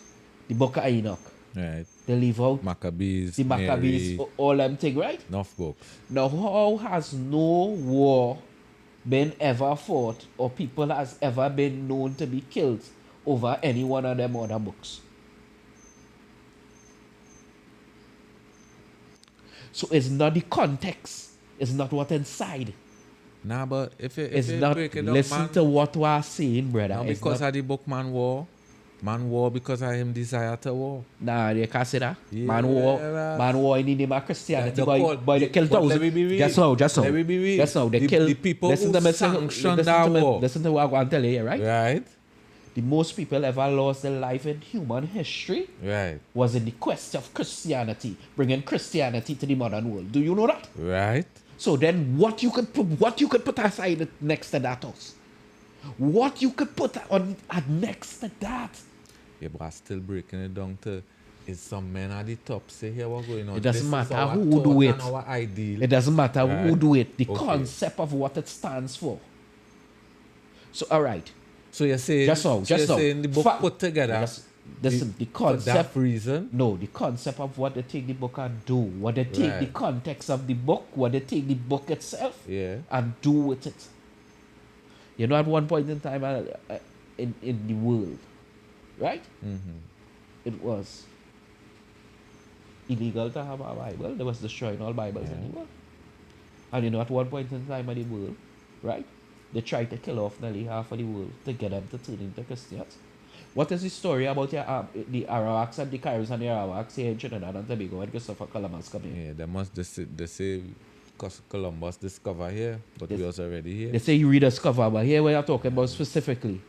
the Book of Enoch. Right. They leave out Maccabees, the Maccabees, Mary, all them thing, right? enough books. Now, how has no war been ever fought or people has ever been known to be killed over any one of them other books? So it's not the context. It's not what inside. Nah, but if It's you not, break it down, listen man, to what we're saying, brother. now It's because not, of the book man war because of him desire to war. nah, they can't say that. Yeah, Man war in the name of Christianity. Boy, they kill but let thousands. me be real. Just now. Let me be real. Just now, they The- kill the people listen who to me, sanctioned listen that to me, war. listen to what I'm going to tell you here, right? Right? The most people ever lost their life in human history Right. was in the quest of Christianity, bringing Christianity to the modern world. Do you know that? Right? So then, what you could put aside next to that, us? What you could put on next to that? Yeah, but I'm still breaking it down to is some men at the top say here what going on. It doesn't This is matter our who thought do it. and our ideal. It doesn't matter who Right. do it. The Okay. concept of what it stands for. So, all right. So you're saying Just now. you're saying the book put together Listen, the for that concept. reason. No, the concept of what they take the book and do, what they take the Right. context of the book, what they take the book itself Yeah. and do with it. You know, at one point in time in the world, right? It was illegal to have a Bible. They was destroying all Bibles in the world. And you know, at one point in time in the world, right? They tried to kill off nearly half of the world to get them to turn into Christians. What is the story about the Arawaks and the Kairos and the Arawaks here in Trinidad and Tobago when Christopher Columbus come here? Yeah, they say Columbus discover here, but we was already here. They say you rediscover, but here we are talking about specifically.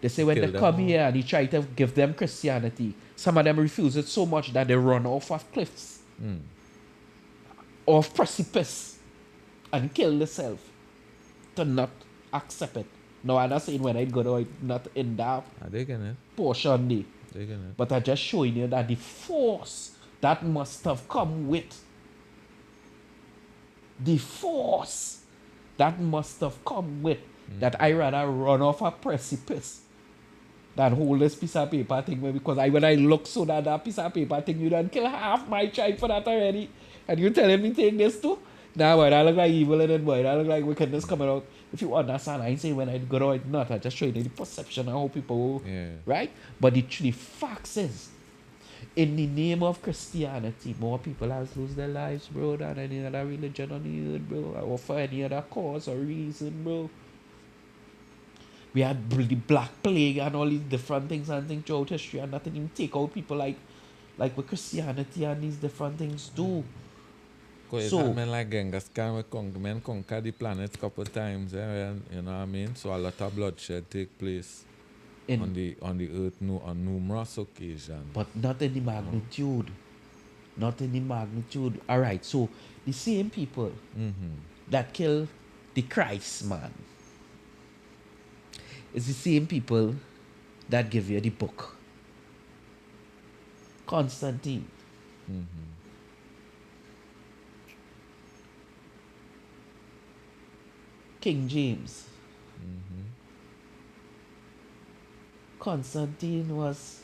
They say when Kill they them come all. here and they try to give them Christianity, some of them refuse it so much that they run off of cliffs, off precipice, and kill themselves to not accept it. No, I'm not saying when I go or not in that They can it. portion there. They can it. But I'm just showing you that the force that must have come with that I rather run off a precipice than hold this piece of paper thing because when I look so that piece of paper thing, you done kill half my child for that already. And you telling me take this too? Nah, boy, that look like evil in it, boy. That look like wickedness coming out. If you understand, I ain't saying when I go out, not. I just showing you the perception of how people, Yeah. right? But the facts is, in the name of Christianity, more people has lose their lives, bro, than any other religion on the earth, bro, or for any other cause or reason, bro. We had the Black Plague and all these different things and things throughout history, and nothing even take out people like what Christianity and these different things do. Because So- men like Genghis Khan men conquer the planet couple times, and, you know what I mean? So a lot of bloodshed take place In, on the earth on numerous occasions. but not in the magnitude. Not in the magnitude. All right, so the same people that kill the Christ man is the same people that give you the book. Constantine. King James. Constantine was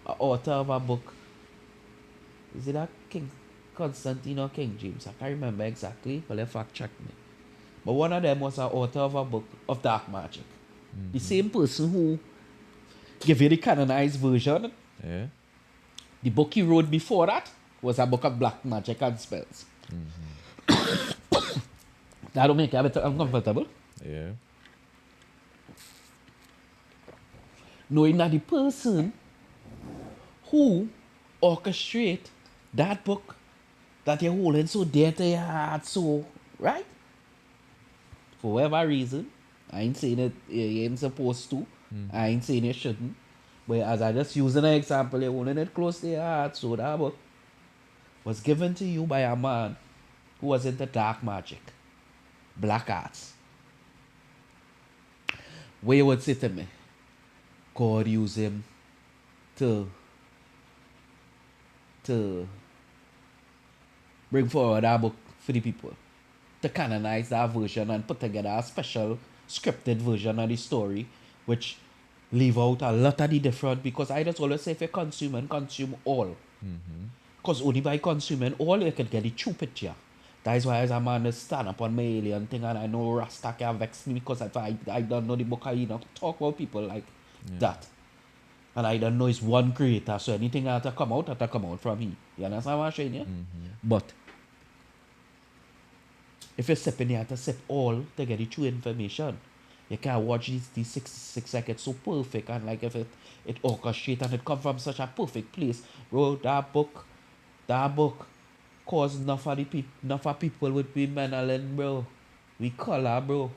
an author of a book. Is it that King Constantine or King James. I can't remember exactly, but they fact check me. But one of them was an author of a book of dark magic. The same person who gave you the canonized version, Yeah. the book he wrote before that was a book of black magic and spells. That don't make you a bit uncomfortable. Yeah. Knowing that the person who orchestrate that book that you're holding so dear to your heart, so right? For whatever reason, I ain't saying it you ain't supposed to. I ain't saying you shouldn't. But as I just using an example, you're holding it close to your heart, so that book was given to you by a man who was into dark magic, black arts. Where you would say to me, God used him to bring forward that book for the people, to canonize that version and put together a special scripted version of the story, which leave out a lot of the different, because I just always say if you consume and consume all. Because only by consuming all you can get the true picture. That is why as a man just stand up on my alien thing and I know Rasta can vex me because if I don't know the book, I don't talk about people like that. And I don't know it's one creator, so anything that to come out, that to come out from him. You understand what I'm saying? Yeah? But if you're sipping, you have to sip all to get the true information. You can't watch these 66 seconds so perfect and like if it orchestrates and it come from such a perfect place. Bro, that book caused enough of people with be menaling, bro. We color, bro.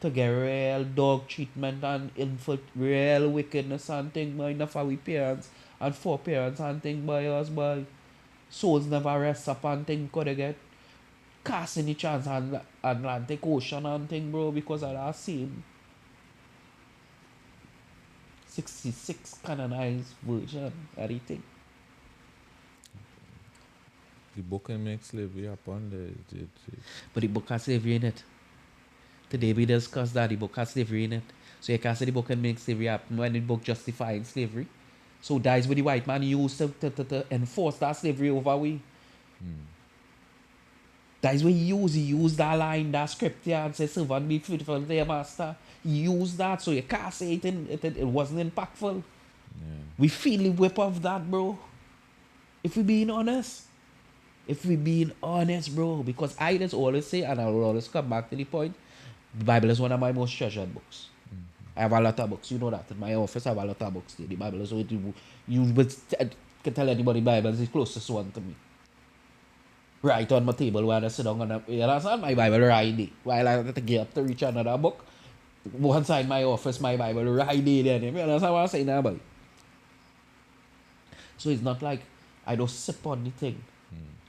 To get real dog treatment and inflict real wickedness and thing by enough of we parents and foreparents and thing by us by souls never rest up and thing could they get cast in the chance and Atlantic Ocean and thing, bro, because of that same 66 canonized version of the thing. The book can make slavery upon the But the book has slavery in it. Today we discussed that the book has slavery in it. So you can't say the book can make slavery happen when the book justifying slavery. So that is what the white man used to enforce that slavery over we. That is what he used. He used that line, that script here and say servant be faithful to your master. He used that so you can't say it wasn't impactful. We feel the whip of that, bro. If we being honest. If we being honest, bro. Because I just always say, and I will always come back to the point, the Bible is one of my most treasured books. I have a lot of books. You know that. In my office, I have a lot of books. The Bible is what you can tell anybody the Bible is the closest one to me. Right on my table while I sit down on you understand? My Bible right there. While I have to get up to reach another book. One side my office, my Bible right there. You understand what I'm saying now, boy? So it's not like I don't sip on the thing.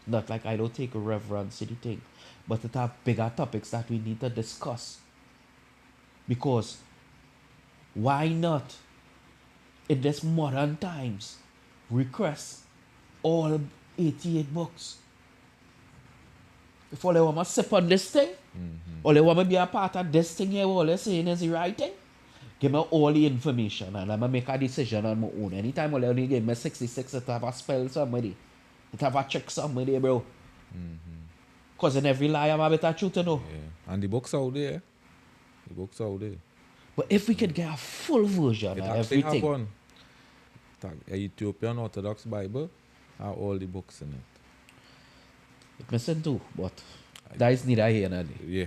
Not like I don't take reverence to the thing. But it have bigger topics that we need to discuss. Because why not in this modern times request all 88 books? If all they want to sip on this thing, all they want to be a part of this thing here, all they're saying is the right thing, give me all the information and I'm going to make a decision on my own. Anytime all they only give me 66, it have a spell somebody. It have a trick somebody, bro. Because in every lie, I'm a bit of truth to know. Yeah. And the books out there. The books out there. But if we could get a full version It of actually have everything. one. A Ethiopian Orthodox Bible have all the books in it. It missing too, but that is neither here nor there. Yeah.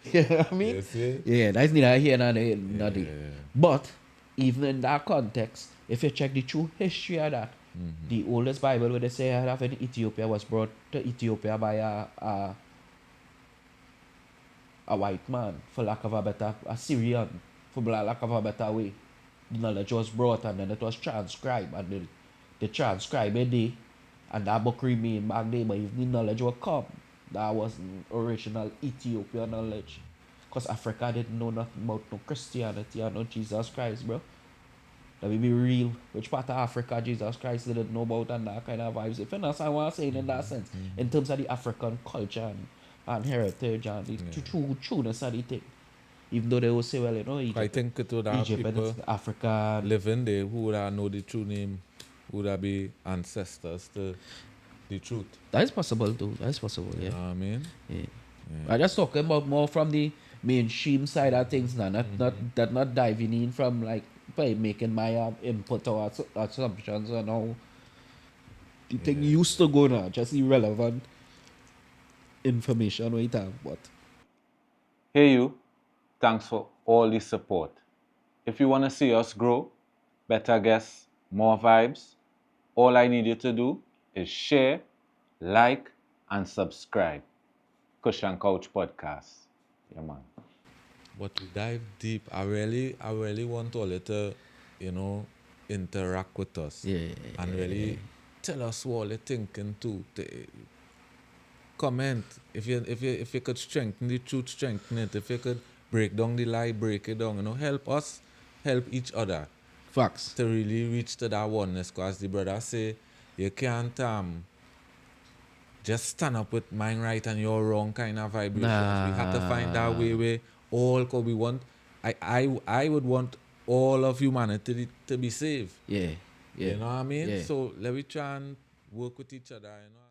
You know what I mean? Yes, yeah. Yeah, that is neither here nor there. Yeah. But even in that context, if you check the true history of that, the oldest Bible where they say I have in Ethiopia was brought to Ethiopia by a white man, for lack of a better, a Syrian, for lack of a better way. The knowledge was brought and then it was transcribed and the transcribe it there, and that book remained back there, but if the knowledge will come, that wasn't original Ethiopian knowledge. Because Africa didn't know nothing about no Christianity or no Jesus Christ, bro. Let me be real. Which part of Africa Jesus Christ didn't know about and that kind of vibes? If you understand what I'm saying in that sense, in terms of the African culture and heritage and the trueness of the thing. Even though they will say, well, you know, I think it would have Egypt and people it's Africa. living there who would have know the true name, who would have be ancestors to the truth. That is possible too. That is possible, You yeah. know what I mean? Yeah. I just talking about more from the mainstream side of things now, not diving in from like by making my input or assumptions on how the thing used to go now, just irrelevant information we have, but Hey you, thanks for all the support. If you want to see us grow, better guests, more vibes, all I need you to do is share, like, and subscribe. Kush and Couch Podcast. Yeah, man. But to dive deep, I really want all it to, you know, interact with us. yeah. And really tell us what you're thinking too. Comment. If you could strengthen the truth, strengthen it. If you could break down the lie, break it down. You know, help us, help each other Facts. to really reach to that oneness. Because the brother say you can't just stand up with mine right and your wrong kind of vibrations. We have to find that way where all could we want. I would want all of humanity to be saved. Yeah. Yeah. You know what I mean? Yeah. So let me try and work with each other. You know.